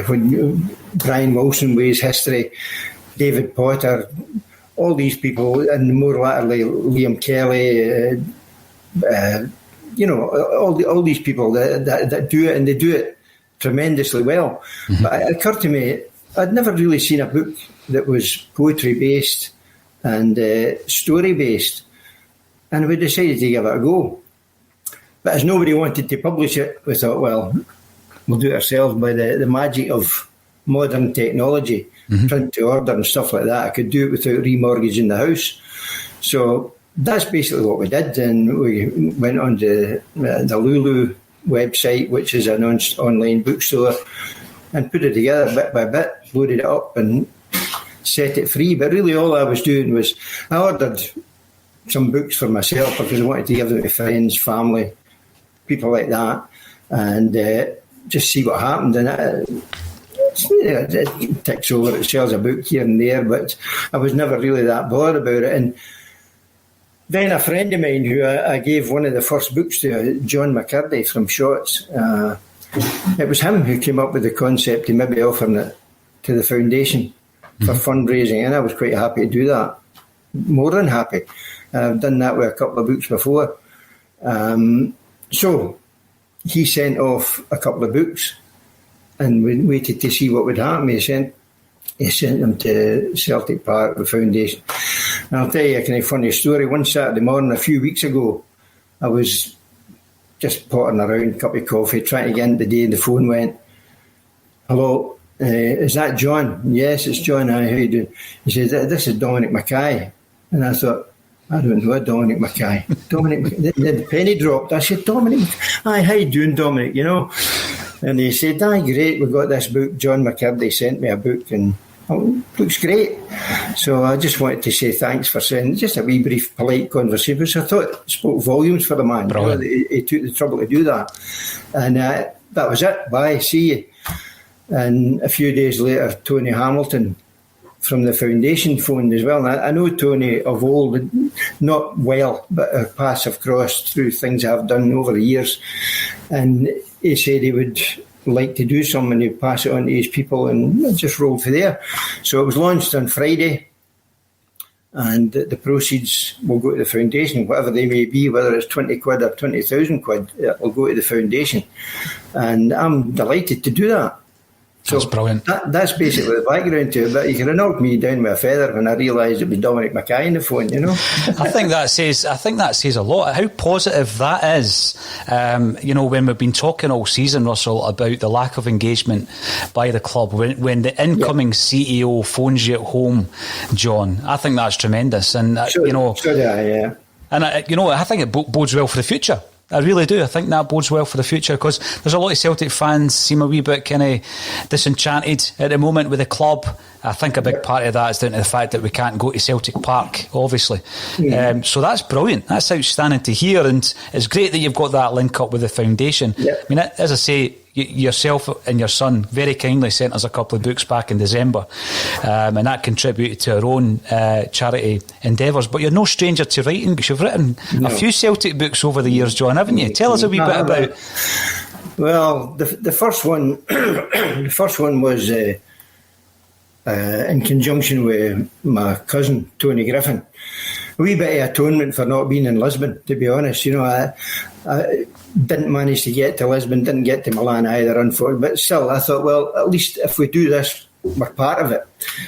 when Brian Wilson with his history, David Potter, all these people, and more latterly Liam Kelly, all these people that do it, and they do it tremendously well. Mm-hmm. But it occurred to me, I'd never really seen a book that was poetry-based and story-based, and we decided to give it a go. But as nobody wanted to publish it, we thought, well, we'll do it ourselves by the magic of modern technology, mm-hmm. print to order and stuff like that. I could do it without remortgaging the house. So that's basically what we did, and we went on to the Lulu website, which is an online bookstore, and put it together bit by bit, loaded it up and set it free. But really all I was doing was I ordered some books for myself because I wanted to give them to friends, family, people like that, and just see what happened. And it ticks over, it sells a book here and there, but I was never really that bothered about it. And then a friend of mine who I gave one of the first books to, John McKay from Shotts, it was him who came up with the concept of maybe offering it to the foundation for fundraising, and I was quite happy to do that. More than happy. I've done that with a couple of books before. So he sent off a couple of books and we waited to see what would happen. He sent them to Celtic Park, the foundation. And I'll tell you a kind of funny story. One Saturday morning a few weeks ago, I was just pottering around, cup of coffee, trying to get in the day, and the phone went, "Hello, is that John?" "Yes, it's John. Hi, how you doing?" He said, "This is Dominic McKay." And I thought, I don't know Dominic McKay. The penny dropped. I said, "Dominic, hi, how you doing, Dominic?" You know. And he said, "Aye, great, we've got this book. John McKay sent me a book and looks great." So I just wanted to say thanks for sending just a wee brief polite conversation, which I thought spoke volumes for the man. You know, he took the trouble to do that. And that was it. Bye, see you. And a few days later, Tony Hamilton from the foundation phoned as well. And I know Tony of old, not well, but our paths have crossed through things I've done over the years. And he said he would like to do something and he'd pass it on to his people, and it just rolled for there. So it was launched on Friday, and the proceeds will go to the foundation, whatever they may be, whether it's 20 quid or 20,000 quid, it will go to the foundation. And I'm delighted to do that. So that's brilliant. That's basically the background to it. But you could have knocked me down with a feather when I realised it was Dominic McKay on the phone, you know. I think that says a lot. How positive that is. You know, when we've been talking all season, Russell, about the lack of engagement by the club, when the incoming CEO phones you at home, John, I think that's tremendous. And you know, and I think it bodes well for the future. I really do. I think that bodes well for the future, because there's a lot of Celtic fans seem a wee bit kind of disenchanted at the moment with the club. I think a big part of that is down to the fact that we can't go to Celtic Park, obviously. So that's brilliant. That's outstanding to hear, and it's great that you've got that link up with the foundation. I mean, as I say, yourself and your son very kindly sent us a couple of books back in December, and that contributed to our own charity endeavours. But you're no stranger to writing, because you've written a few Celtic books over the years, John, haven't you? Tell us a wee bit about. Well, the first one, was in conjunction with my cousin Tony Griffin. A wee bit of atonement for not being in Lisbon, to be honest. You know, I didn't manage to get to Lisbon, didn't get to Milan either, unfortunately. But still, I thought, well, at least if we do this, we're part of it.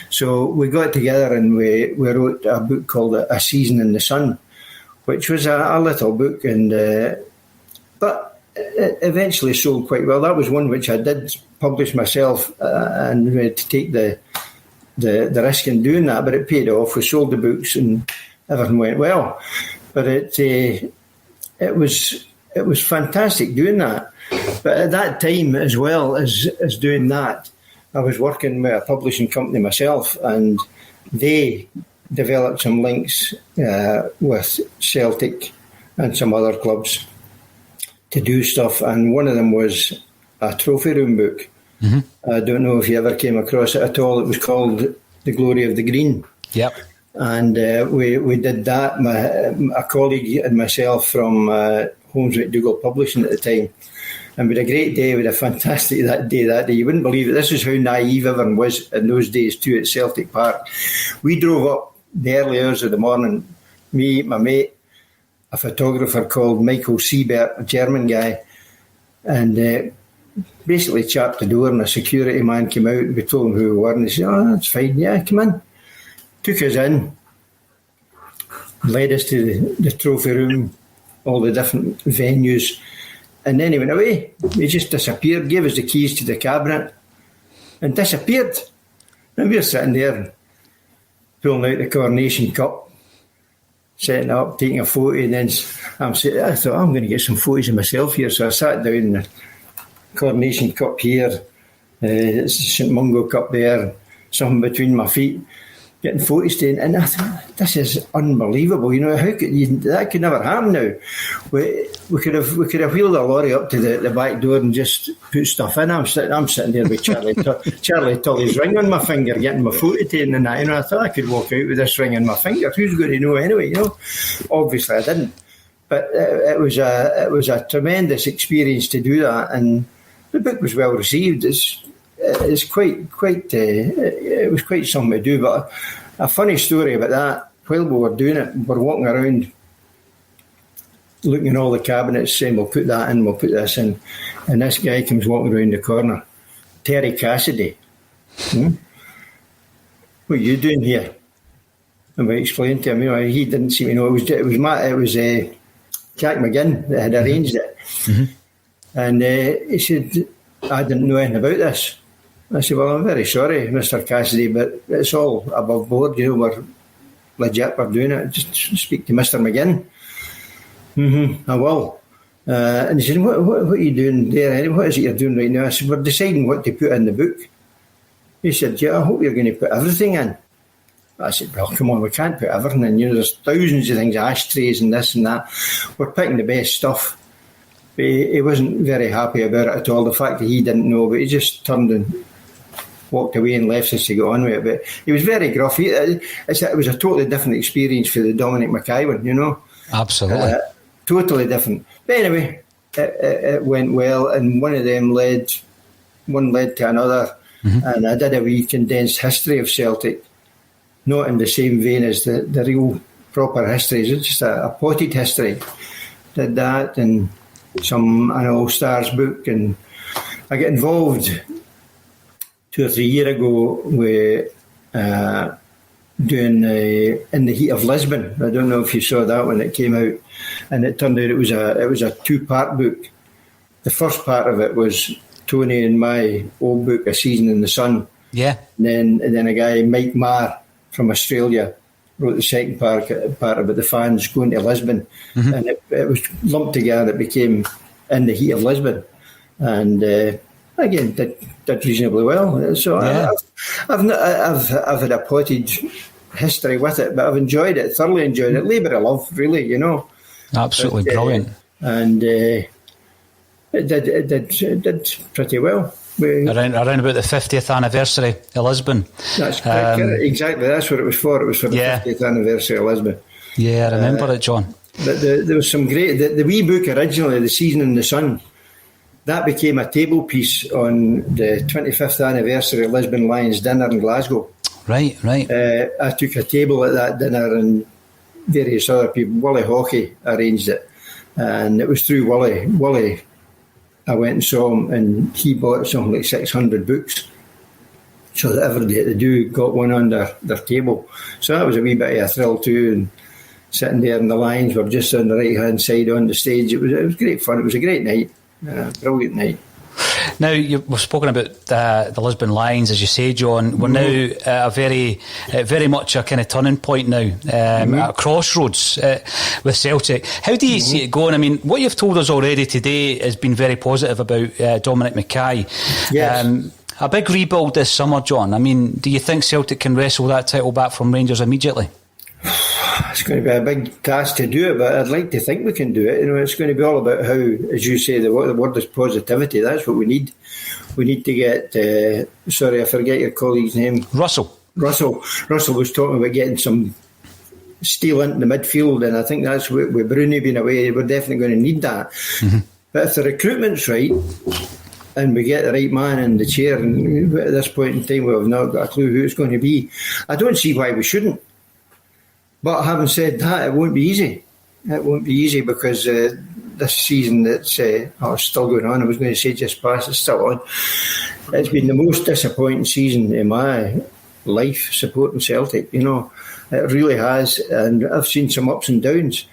So we got together and we wrote a book called A Season in the Sun, which was a little book, and but it eventually sold quite well. That was one which I did publish myself, and we had to take the risk in doing that, but it paid off. We sold the books and everything went well. But it was fantastic doing that. But at that time, as well as doing that, I was working with a publishing company myself, and they developed some links with Celtic and some other clubs to do stuff. And one of them was a trophy room book. I don't know if you ever came across it at all. It was called The Glory of the Green. Yep. And we did that. A colleague and myself from Holmes McDougall Publishing at the time. And we had a great day. We had a fantastic day. You wouldn't believe it. This is how naive everyone was in those days too at Celtic Park. We drove up the early hours of the morning, me, my mate, a photographer called Michael Siebert, a German guy, and basically chapped the door, and a security man came out, and we told him who we were, and he said, "Oh, that's fine, yeah, come in." Took us in, led us to the trophy room, all the different venues, and then he went away. He just disappeared, gave us the keys to the cabinet, and disappeared. And we were sitting there, pulling out the Coronation Cup, setting up, taking a photo, and then I thought, I'm going to get some photos of myself here. So I sat down, the Coronation Cup here, It's the St Mungo Cup there, something between my feet, getting photos taken, and I thought, this is unbelievable. How that could never happen now. We could have wheeled a lorry up to the back door and just put stuff in. I'm sitting there with Charlie Tully's ring on my finger, getting my photo taken, and that. I thought I could walk out with this ring on my finger. Who's going to know anyway? Obviously I didn't. But it was a tremendous experience to do that, and the book was well received. It's quite it was quite something to do. But a funny story about that, while we were doing it, we're walking around looking at all the cabinets, saying we'll put that in, we'll put this in, and this guy comes walking around the corner, Terry Cassidy. What are you doing here? And we explained to him, he didn't seem to know. It was Jack McGinn that had arranged it. And he said, I didn't know anything about this. I said, well, I'm very sorry, Mr. Cassidy, but it's all above board. We're legit, we're doing it. Just speak to Mr. McGinn. I will. And he said, what are you doing there? What is it you're doing right now? I said, we're deciding what to put in the book. He said, yeah, I hope you're going to put everything in. I said, well, come on, we can't put everything in. There's thousands of things, ashtrays and this and that. We're picking the best stuff. But he wasn't very happy about it at all. The fact that he didn't know, but he just turned and walked away and left us to go on with it. But he was very gruff. It was a totally different experience for the Dominic McKay one, Absolutely. Totally different. But anyway, it went well, and one led to another. And I did a wee condensed history of Celtic, not in the same vein as the real proper histories. It's just a potted history. Did that, and an All-Stars book, and I got involved 2 or 3 years ago with doing In the Heat of Lisbon. I don't know if you saw that when it came out, and it turned out it was a 2-part book. The first part of it was Tony and my old book, A Season in the Sun. Yeah. And then a guy, Mike Marr from Australia, wrote the second part about the fans going to Lisbon, and it was lumped together. It became In the Heat of Lisbon, and again did reasonably well. So yeah. I've had a potted history with it, but I've enjoyed it, thoroughly enjoyed it. Labour of love, really, Absolutely brilliant, and it did pretty well. Around about the 50th anniversary of Lisbon. That's correct. Exactly, that's what it was for. It was for the 50th anniversary of Lisbon. Yeah, I remember it, John. But there was some great... The wee book originally, The Season in the Sun, that became a table piece on the 25th anniversary of Lisbon Lions dinner in Glasgow. Right. I took a table at that dinner, and various other people. Wally Hockey arranged it, and it was through Wally. Wally, I went and saw him, and he bought something like 600 books, so that everybody at the do got one on their table. So that was a wee bit of a thrill too, and sitting there, and the Lions were just on the right-hand side on the stage. It was great fun. It was a great night, brilliant night. Now, we've spoken about the Lisbon Lions, as you say, John. We're now at a very much a kind of turning point now, at a crossroads with Celtic. How do you see it going? I mean, what you've told us already today has been very positive about Dominic McKay. Yes. A big rebuild this summer, John. I mean, do you think Celtic can wrestle that title back from Rangers immediately? It's going to be a big task to do it, but I'd like to think we can do it. It's going to be all about how, as you say, the word is positivity. That's what we need. We need to get... sorry, I forget your colleague's name. Russell was talking about getting some steel into the midfield, and I think that's with Bruni being away, we're definitely going to need that. But if the recruitment's right, and we get the right man in the chair, and at this point in time we've not got a clue who it's going to be, I don't see why we shouldn't. But having said that, it won't be easy. It won't be easy because this season that's still going on, I was going to say just past, it's still on. It's been the most disappointing season in my life supporting Celtic, It really has, and I've seen some ups and downs.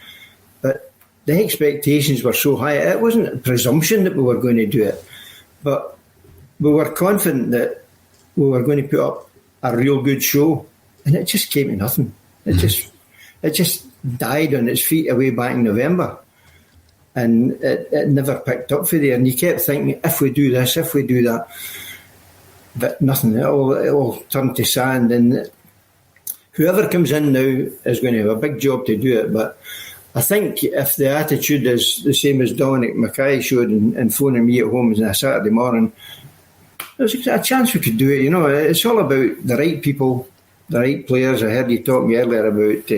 But the expectations were so high. It wasn't a presumption that we were going to do it, but we were confident that we were going to put up a real good show, and it just came to nothing. It just died on its feet away back in November, and it never picked up for there. And you kept thinking, if we do this, if we do that, but nothing. It'll turn to sand, and whoever comes in now is going to have a big job to do it. But I think if the attitude is the same as Dominic McKay showed in phoning me at home on a Saturday morning, there's a chance we could do it. It's all about the right people, the right players. I heard you talk me earlier about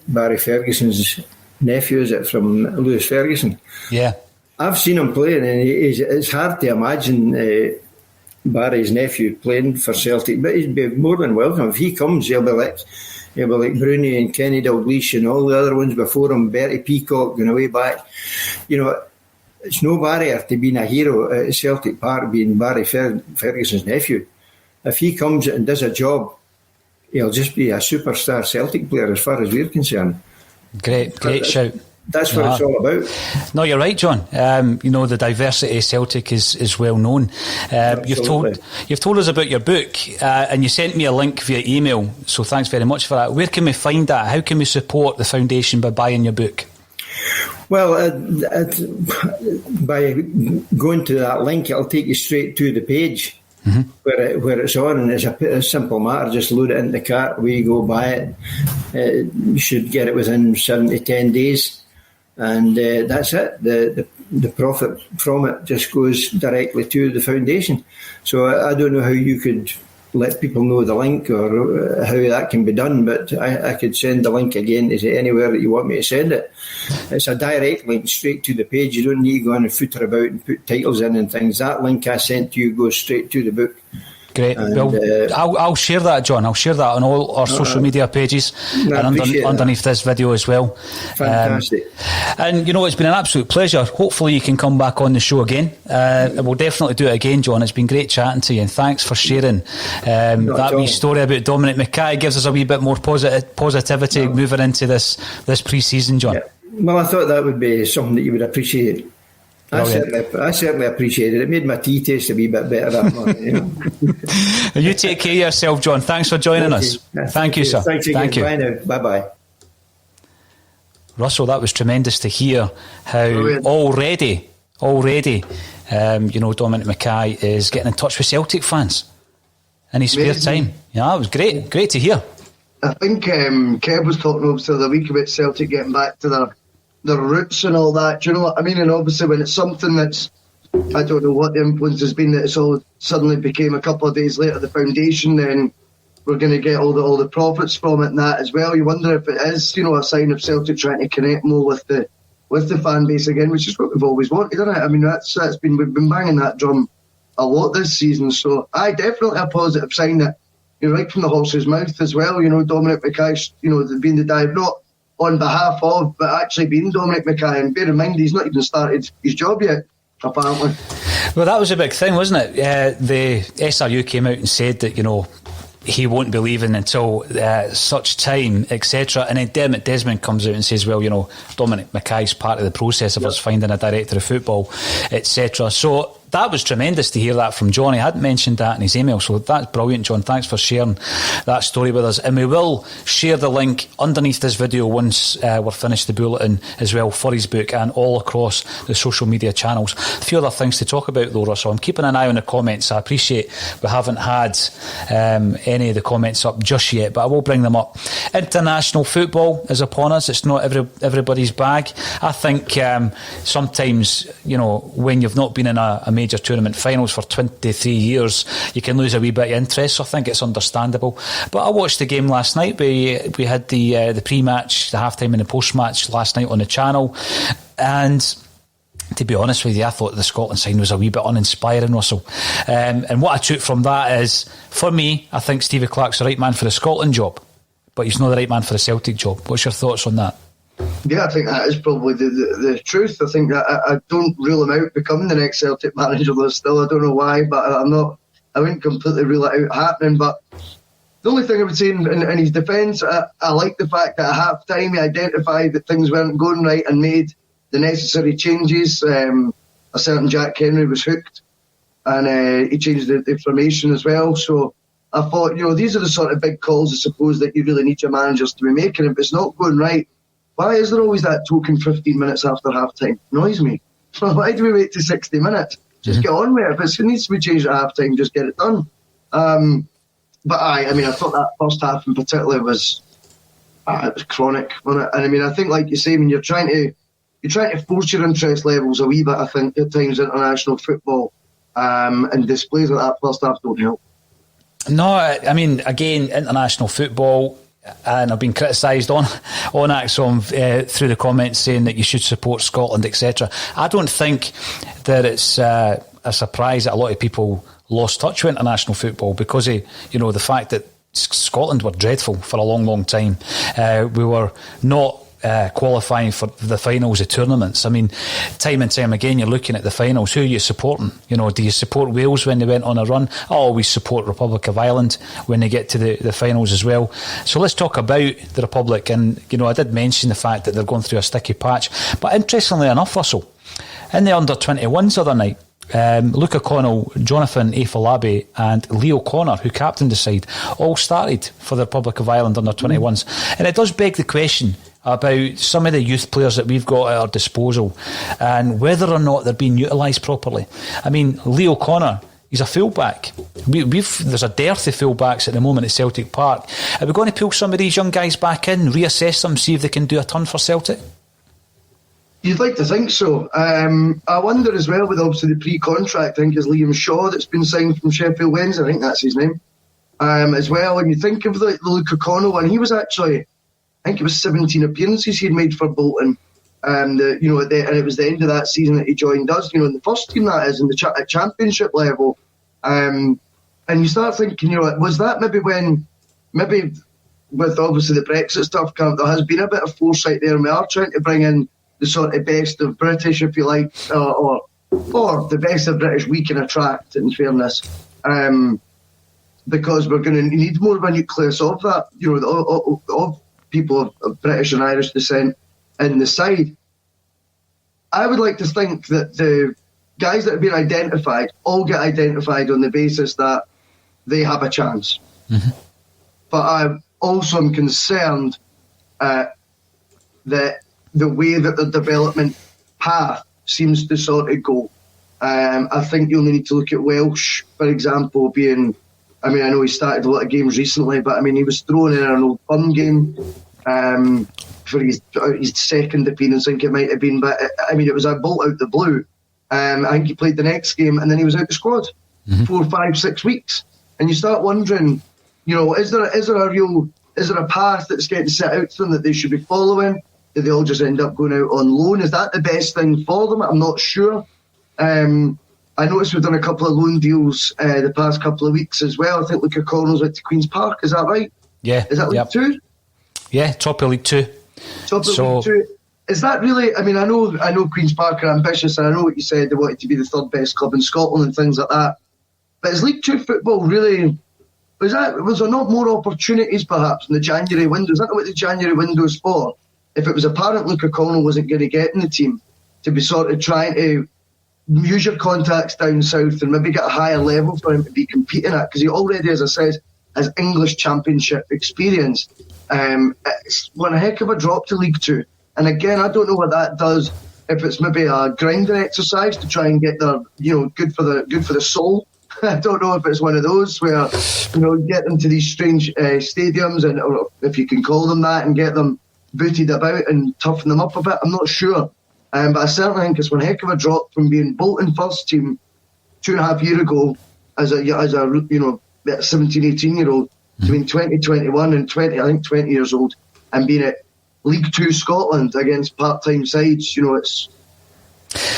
Barry Ferguson's nephew, is it, from Lewis Ferguson? Yeah. I've seen him play, and it's hard to imagine Barry's nephew playing for Celtic, but he'd be more than welcome. If he comes, he'll be like Bruni and Kenny Dalglish and all the other ones before him, Bertie Peacock going way back. It's no barrier to being a hero at Celtic Park, being Barry Ferguson's nephew. If he comes and does a job, he'll just be a superstar Celtic player as far as we're concerned. Great shout. That's what it's all about. No, you're right, John. The diversity of Celtic is well known. You've told us about your book, and you sent me a link via email, so thanks very much for that. Where can we find that? How can we support the foundation by buying your book? Well, by going to that link, it'll take you straight to the page. Mm-hmm. Where it's on, and it's a simple matter. Just load it in the cart, away you go, buy it. You should get it within 7 to 10 days. And that's it. The profit from it just goes directly to the foundation. So I don't know how you could let people know the link or how that can be done, but I could send the link again to anywhere that you want me to send it. It's a direct link straight to the page. You don't need to go on and footer about and put titles in and things. That link I sent to you goes straight to the book. Great. And, I'll share that, John. I'll share that on all our social media pages and underneath this video as well. Fantastic. And it's been an absolute pleasure. Hopefully you can come back on the show again. We'll definitely do it again, John. It's been great chatting to you, and thanks for sharing that wee story about Dominic McKay. Gives us a wee bit more positivity moving into this pre-season, John. Yeah. Well, I thought that would be something that you would appreciate. I certainly appreciate it. It made my tea taste a wee bit better that morning. You take care of yourself, John. Thanks for joining us. Thank you, sir. Thanks again. Thank you. Bye now. Bye-bye. Russell, that was tremendous to hear how already, Dominic McKay is getting in touch with Celtic fans in his spare time. Yeah, it was great to hear. I think Kev was talking obviously the other week about Celtic getting back to their roots and all that. Do you know what I mean? And obviously when it's something that's, I don't know what the influence has been, that it's all suddenly became a couple of days later the foundation, then we're going to get all the profits from it and that as well. You wonder if it is, a sign of Celtic trying to connect more with the fan base again, which is what we've always wanted, isn't it? I mean, we've been banging that drum a lot this season. So definitely a positive sign that, right from the horse's mouth as well, Dominic McKay, being the dive, not on behalf of, but actually being Dominic McKay. And bear in mind, he's not even started his job yet, apparently. Well, that was a big thing, wasn't it? The SRU came out and said that, he won't be leaving until such time, etc. And then Dermot Desmond comes out and says, well, Dominic McKay's part of the process of us finding a director of football, etc. So that was tremendous to hear that from John. He hadn't mentioned that in his email, so that's brilliant, John. Thanks for sharing that story with us. And we will share the link underneath this video once we're finished the bulletin as well for his book, and all across the social media channels. A few other things to talk about though, Russell. I'm keeping an eye on the comments. I appreciate we haven't had any of the comments up just yet, but I will bring them up. International football is upon us. It's not everybody's bag. I think sometimes, when you've not been in a major tournament finals for 23 years, you can lose a wee bit of interest. So I think it's understandable. But I watched the game last night. We had the pre-match, the half-time and the post-match last night on the channel, and to be honest with you, I thought the Scotland side was a wee bit uninspiring, Russell. And what I took from that is, for me, I think Stevie Clarke's the right man for the Scotland job, but he's not the right man for the Celtic job. What's your thoughts on that? Yeah, I think that is probably the truth. I think that I don't rule him out becoming the next Celtic manager though still. I don't know why, but I wouldn't completely rule it out happening. But the only thing I would say in his defence, I like the fact that at half time he identified that things weren't going right and made the necessary changes. A certain Jack Henry was hooked, and he changed the formation as well. So I thought, these are the sort of big calls, I suppose, that you really need your managers to be making. If it's not going right, why is there always that token 15 minutes after half-time? Annoys me. Why do we wait to 60 minutes? Just get on with it. If it needs to be changed at half time, just get it done. But I thought that first half in particular was it was chronic, wasn't it? And I mean, I think, like you say, when you're trying to force your interest levels a wee bit, I think at times international football and displays like that first half don't help. No, I mean, again, international football, and I've been criticised on ACSOM through the comments saying that you should support Scotland, etc. I don't think that it's a surprise that a lot of people lost touch with international football because of, the fact that Scotland were dreadful for a long, long time. We were not qualifying for the finals of tournaments. I mean, time and time again, you're looking at the finals. Who are you supporting? Do you support Wales when they went on a run? I always support Republic of Ireland when they get to the finals as well. So let's talk about the Republic. And, I did mention the fact that they're going through a sticky patch. But interestingly enough, Russell, in the under-21s the other night, Luke O'Connell, Jonathan Afolabi and Leo Connor, who captained the side, all started for the Republic of Ireland under-21s. And it does beg the question about some of the youth players that we've got at our disposal and whether or not they're being utilised properly. I mean, Leo Connor, he's a fullback. There's a dearth of fullbacks at the moment at Celtic Park. Are we going to pull some of these young guys back in, reassess them, see if they can do a turn for Celtic? You'd like to think so. I wonder as well, with obviously the pre-contract, I think is Liam Shaw that's been signed from Sheffield Wednesday, I think that's his name, as well. And you think of the Luke O'Connell one, he was actually, I think it was 17 appearances he'd made for Bolton. And and it was the end of that season that he joined us, in the first team, that is, in the at championship level. And you start thinking, was that maybe with obviously the Brexit stuff, there has been a bit of foresight there, and we are trying to bring in the sort of best of British, if you like, or the best of British we can attract, in fairness, because we're going to need more of a nucleus of that, of people of British and Irish descent in the side. I would like to think that the guys that have been identified all get identified on the basis that they have a chance. Mm-hmm. But I also am concerned that the way that the development path seems to sort of go. I think you only need to look at Welsh, for example, being, I know he started a lot of games recently, but he was thrown in an Old Firm game for his second appearance, I think it might have been, but it was a bolt out the blue. I think he played the next game and then he was out the squad 4, 5, 6 weeks. And you start wondering, is there a path that's getting set out to them that they should be following? Do they all just end up going out on loan? Is that the best thing for them? I'm not sure. I noticed we've done a couple of loan deals the past couple of weeks as well. I think Luke O'Connell's out to Queen's Park, is that right? Yeah. Is that League 2? Yeah, top of League 2. Top of League 2. Is that really, I know Queen's Park are ambitious, and I know what you said, they wanted to be the third best club in Scotland and things like that. But is League 2 football really, was there not more opportunities perhaps in the January window? Is that not what the January window is for? If it was apparent Luke O'Connell wasn't going to get in the team, to be sort of trying to use your contacts down south and maybe get a higher level for him to be competing at, because he already, as I said, has English Championship experience. It's one heck of a drop to League 2. And again, I don't know what that does, if it's maybe a grinding exercise to try and get their, good for the soul. I don't know if it's one of those where, get them to these strange stadiums, or if you can call them that, and get them booted about and toughen them up a bit. I'm not sure. But I certainly think it's one heck of a drop from being Bolton first team 2.5 years ago as a 17, 18 year old to being 20, 21 and 20 years old and being at League 2 Scotland against part-time sides.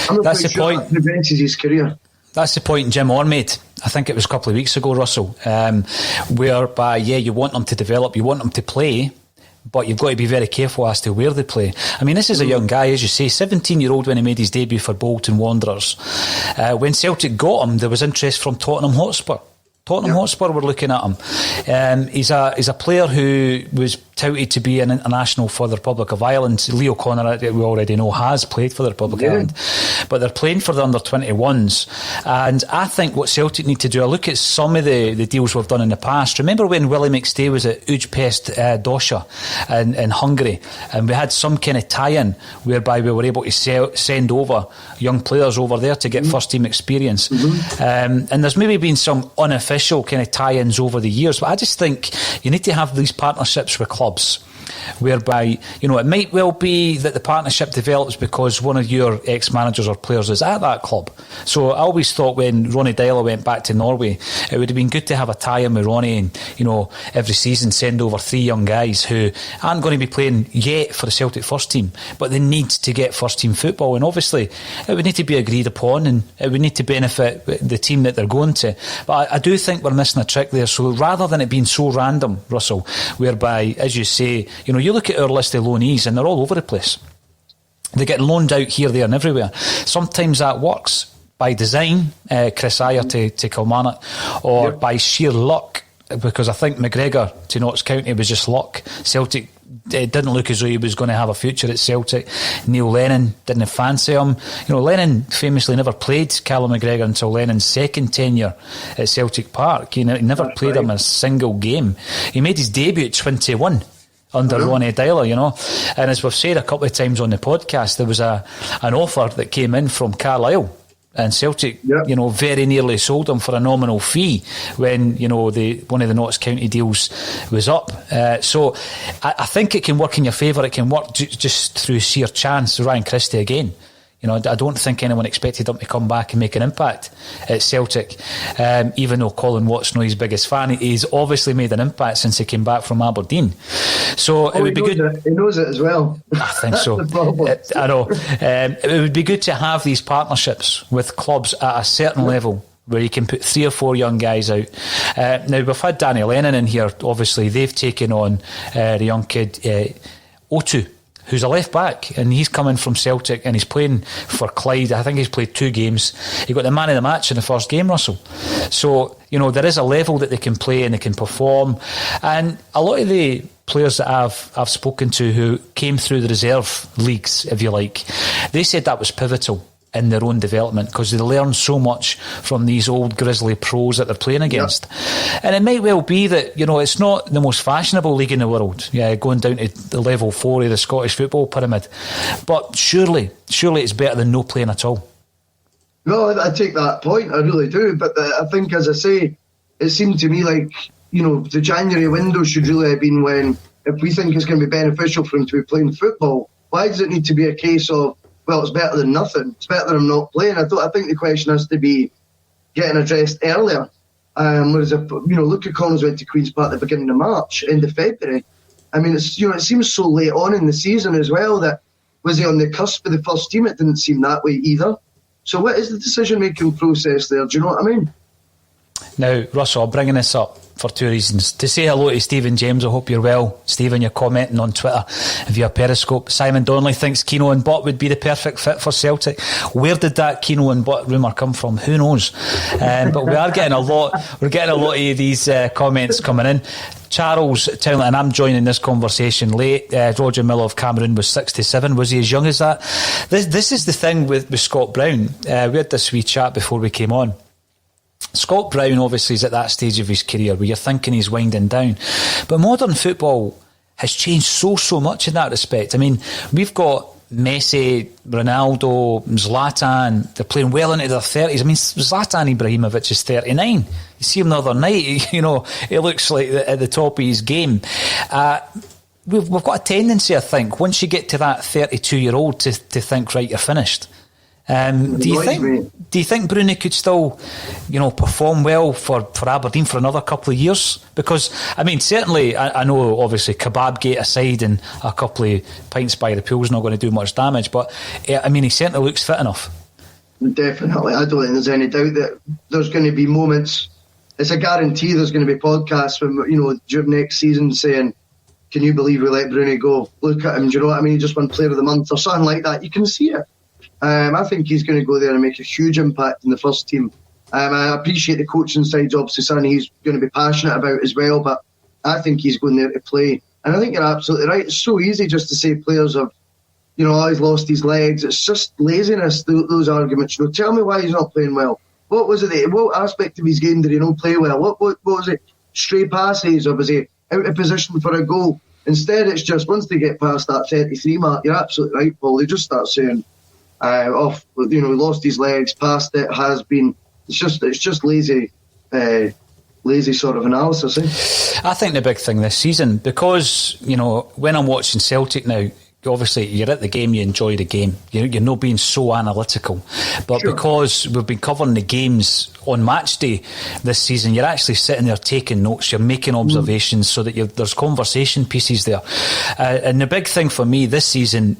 I'm not quite sure that advances his career. That's the point Jim Orr made. I think it was a couple of weeks ago, Russell, whereby, you want them to develop, you want them to play, but you've got to be very careful as to where they play. This is a young guy, as you say, 17-year-old when he made his debut for Bolton Wanderers. When Celtic got him, there was interest from Tottenham Hotspur. Tottenham Hotspur were looking at him. He's a player who was touted to be an international for the Republic of Ireland. Leo Connor, we already know, has played for the Republic of Ireland, but they're playing for the under-21s. And I think what Celtic need to do, I look at some of the deals we've done in the past. Remember when Willie McStay was at Ujpest Dosha in Hungary, and we had some kind of tie-in whereby we were able to send over young players over there to get first-team experience. And there's maybe been some unofficial kind of tie-ins over the years, but I just think you need to have these partnerships with clubs whereby, you know, it might well be that the partnership develops because one of your ex-managers or players is at that club. So I always thought when Ronnie Deila went back to Norway, it would have been good to have a tie-in with Ronnie and, you know, every season send over 3 young guys who aren't going to be playing yet for the Celtic first team, but they need to get first team football, and obviously it would need to be agreed upon and it would need to benefit the team that they're going to. But I do think we're missing a trick there. So rather than it being so random, Russell, whereby, as you say, you know, you look at our list of loanees and they're all over the place. They get loaned out here, there and everywhere. Sometimes that works by design, Chris Ayer to Kilmarnock, or by sheer luck, because I think McGregor to Notts County was just luck. Celtic, it didn't look as though he was going to have a future at Celtic. Neil Lennon didn't fancy him. You know, Lennon famously never played Callum McGregor until Lennon's second tenure at Celtic Park. He never played him in a single game. He made his debut at 21 under Ronnie Deila, you know. And as we've said a couple of times on the podcast, there was an offer that came in from Carlisle, and Celtic, you know, very nearly sold him for a nominal fee when, you know, one of the Notts County deals was up. So I think it can work in your favour. It can work just through sheer chance. Ryan Christie again. You know, I don't think anyone expected him to come back and make an impact at Celtic, even though Colin Watt's not his biggest fan. He's obviously made an impact since he came back from Aberdeen. So it would be good. He knows it as well. I think so. I know. It would be good to have these partnerships with clubs at a certain level where you can put 3 or 4 young guys out. Now, we've had Danny Lennon in here. Obviously, they've taken on the young kid, Otu, who's a left back, and he's coming from Celtic and he's playing for Clyde. I think he's played 2 games. He got the man of the match in the first game, Russell. So, you know, there is a level that they can play and they can perform. And a lot of the players that I've spoken to who came through the reserve leagues, if you like, they said that was pivotal in their own development because they learn so much from these old grizzly pros that they're playing against. And it might well be that, you know, it's not the most fashionable league in the world, going down to the level 4 of the Scottish football pyramid, but surely it's better than no playing at all. No, I take that point, I really do, but I think, as I say, it seemed to me like, you know, the January window should really have been when, if we think it's going to be beneficial for him to be playing football, why does it need to be a case of, well, it's better than nothing, it's better than him not playing? I think the question has to be getting addressed earlier. Whereas, look at Collins went to Queen's Park at the beginning of March, end of February. I mean, it's, you know, it seems so late on in the season as well that, was he on the cusp of the first team? It didn't seem that way either. So what is the decision-making process there? Do you know what I mean? Now, Russell, I'm bringing this up for 2 reasons. To say hello to Stephen James, I hope you're well. Stephen, you're commenting on Twitter via Periscope. Simon Donnelly thinks Keano and Butt would be the perfect fit for Celtic. Where did that Keano and Butt rumour come from? Who knows? But we're getting a lot of these comments coming in. Charles Townley, and I'm joining this conversation late. Roger Miller of Cameroon was 67. Was he as young as that? This is the thing with Scott Brown. We had this wee chat before we came on. Scott Brown obviously is at that stage of his career where you're thinking he's winding down. But modern football has changed so much in that respect. I mean, we've got Messi, Ronaldo, Zlatan, they're playing well into their 30s. I mean, Zlatan Ibrahimovic is 39. You see him the other night, you know, he looks like at the top of his game. We've got a tendency, I think, once you get to that 32-year-old to think, right, you're finished. Do you think Bruni could still, you know, perform well for Aberdeen for another couple of years? Because, I mean, certainly, I know, obviously, Kebab Gate aside and a couple of pints by the pool's not going to do much damage, but, I mean, he certainly looks fit enough. Definitely. I don't think there's any doubt that there's going to be moments. It's a guarantee there's going to be podcasts when, you know, during next season saying, can you believe we let Bruni go? Look at him, do you know what I mean? He just won Player of the Month or something like that. You can see it. I think he's going to go there and make a huge impact in the first team. I appreciate the coaching side's obviously something he's going to be passionate about as well, but I think he's going there to play. And I think you're absolutely right. It's so easy just to say players have, he's lost his legs. It's just laziness, those arguments. Tell me why he's not playing well. What was it? What aspect of his game did he not play well? What was it? Stray passes, or was he out of position for a goal? Instead, it's just once they get past that 33 mark, you're absolutely right, Paul. They just start saying, he lost his legs, past it, has been. It's just lazy sort of analysis. I think the big thing this season, because when I'm watching Celtic now, obviously you're at the game, you enjoy the game, you're not being so analytical, but sure. Because we've been covering the games on match day this season, you're actually sitting there taking notes, you're making observations, so that there's conversation pieces there, and the big thing for me this season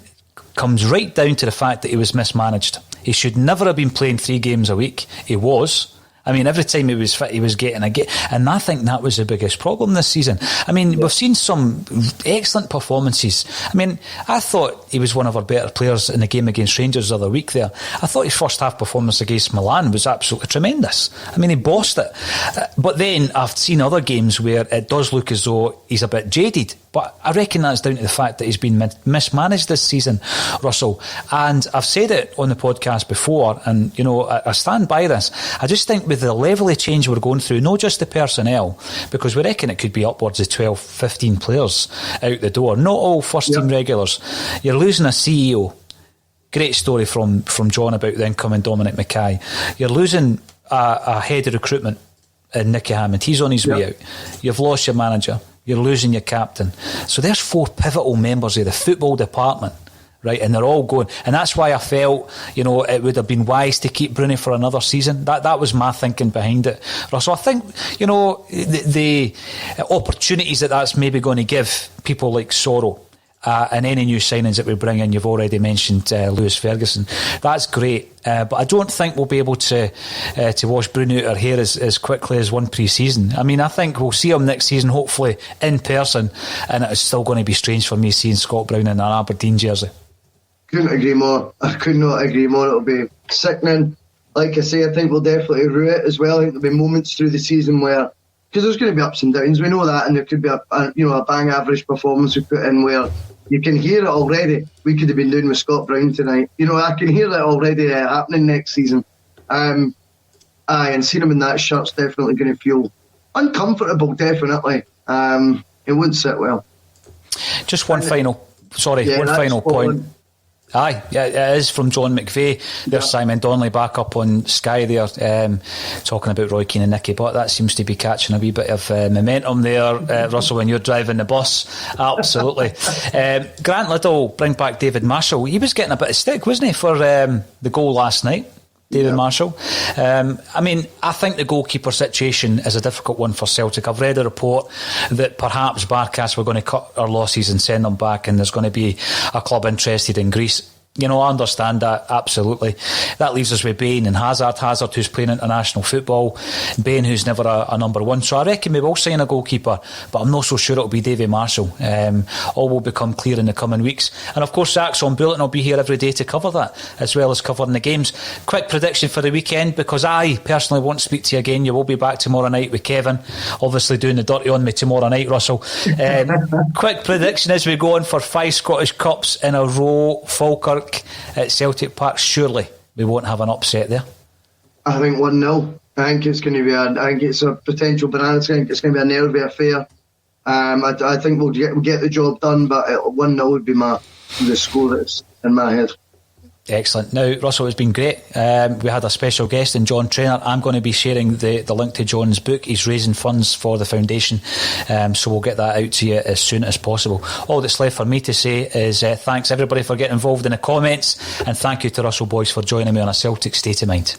comes right down to the fact that he was mismanaged. He should never have been playing 3 games a week. He was. I mean, every time he was fit, he was getting a game. And I think that was the biggest problem this season. I mean, we've seen some excellent performances. I mean, I thought he was one of our better players in the game against Rangers the other week there. I thought his first half performance against Milan was absolutely tremendous. I mean, he bossed it. But then I've seen other games where it does look as though he's a bit jaded. But I reckon that's down to the fact that he's been mismanaged this season, Russell. And I've said it on the podcast before, and, I stand by this. I just think with the level of change we're going through, not just the personnel, because we reckon it could be upwards of 12, 15 players out the door, not all first-team regulars. You're losing a CEO. Great story from John about the incoming Dominic McKay. You're losing a head of recruitment in Nicky Hammond. He's on his way out. You've lost your manager. You're losing your captain. So there's 4 pivotal members of the football department, right? And they're all going. And that's why I felt, it would have been wise to keep Bruni for another season. That was my thinking behind it, Russell. I think, the opportunities that's maybe going to give people like Sorrow, and any new signings that we bring in, you've already mentioned Lewis Ferguson. That's great, but I don't think we'll be able to wash Bruni out our hair as quickly as one pre-season. I mean, I think we'll see him next season, hopefully in person, and it's still going to be strange for me seeing Scott Brown in an Aberdeen jersey. Couldn't agree more. I could not agree more. It'll be sickening. Like I say, I think we'll definitely rue it as well. I think there'll be moments through the season where, because there's going to be ups and downs, we know that, and there could be a bang average performance we put in where you can hear it already. We could have been doing with Scott Brown tonight. I can hear that already happening next season. And seeing him in that shirt's definitely going to feel uncomfortable, definitely. It wouldn't sit well. Just one final point. Aye, yeah, it is from John McVeigh. There's Simon Donnelly back up on Sky there, talking about Roy Keane and Nicky Butt. That seems to be catching a wee bit of momentum there, Russell, when you're driving the bus. Absolutely. Grant Liddell, bring back David Marshall. He was getting a bit of stick, wasn't he, for the goal last night? David Marshall. I think the goalkeeper situation is a difficult one for Celtic. I've read a report that perhaps Barkas were going to cut our losses and send them back, and there's going to be a club interested in Greece. I understand that, absolutely. That leaves us with Bain and Hazard who's playing international football, Bain who's never a number one. So I reckon we will sign a goalkeeper, but I'm not so sure it'll be Davy Marshall. All will become clear in the coming weeks. And of course the ACSOM Bulletin will be here every day to cover that, as well as covering the games. Quick prediction for the weekend, because I personally won't speak to you again. You will be back tomorrow night with Kevin, obviously doing the dirty on me tomorrow night, Russell. Quick prediction as we go on for 5 Scottish Cups in a row. Falkirk at Celtic Park. Surely we won't have an upset there. I think 1-0. I think it's going to be I think it's a potential banana. I think it's going to be a nervy affair. I think we'll get the job done, but 1-0 would be the score that's in my head. Excellent. Now, Russell, it's been great. We had a special guest in John Traynor. I'm going to be sharing the link to John's book. He's raising funds for the foundation, so we'll get that out to you as soon as possible. All that's left for me to say is thanks everybody for getting involved in the comments, and thank you to Russell Boyce for joining me on A Celtic State of Mind.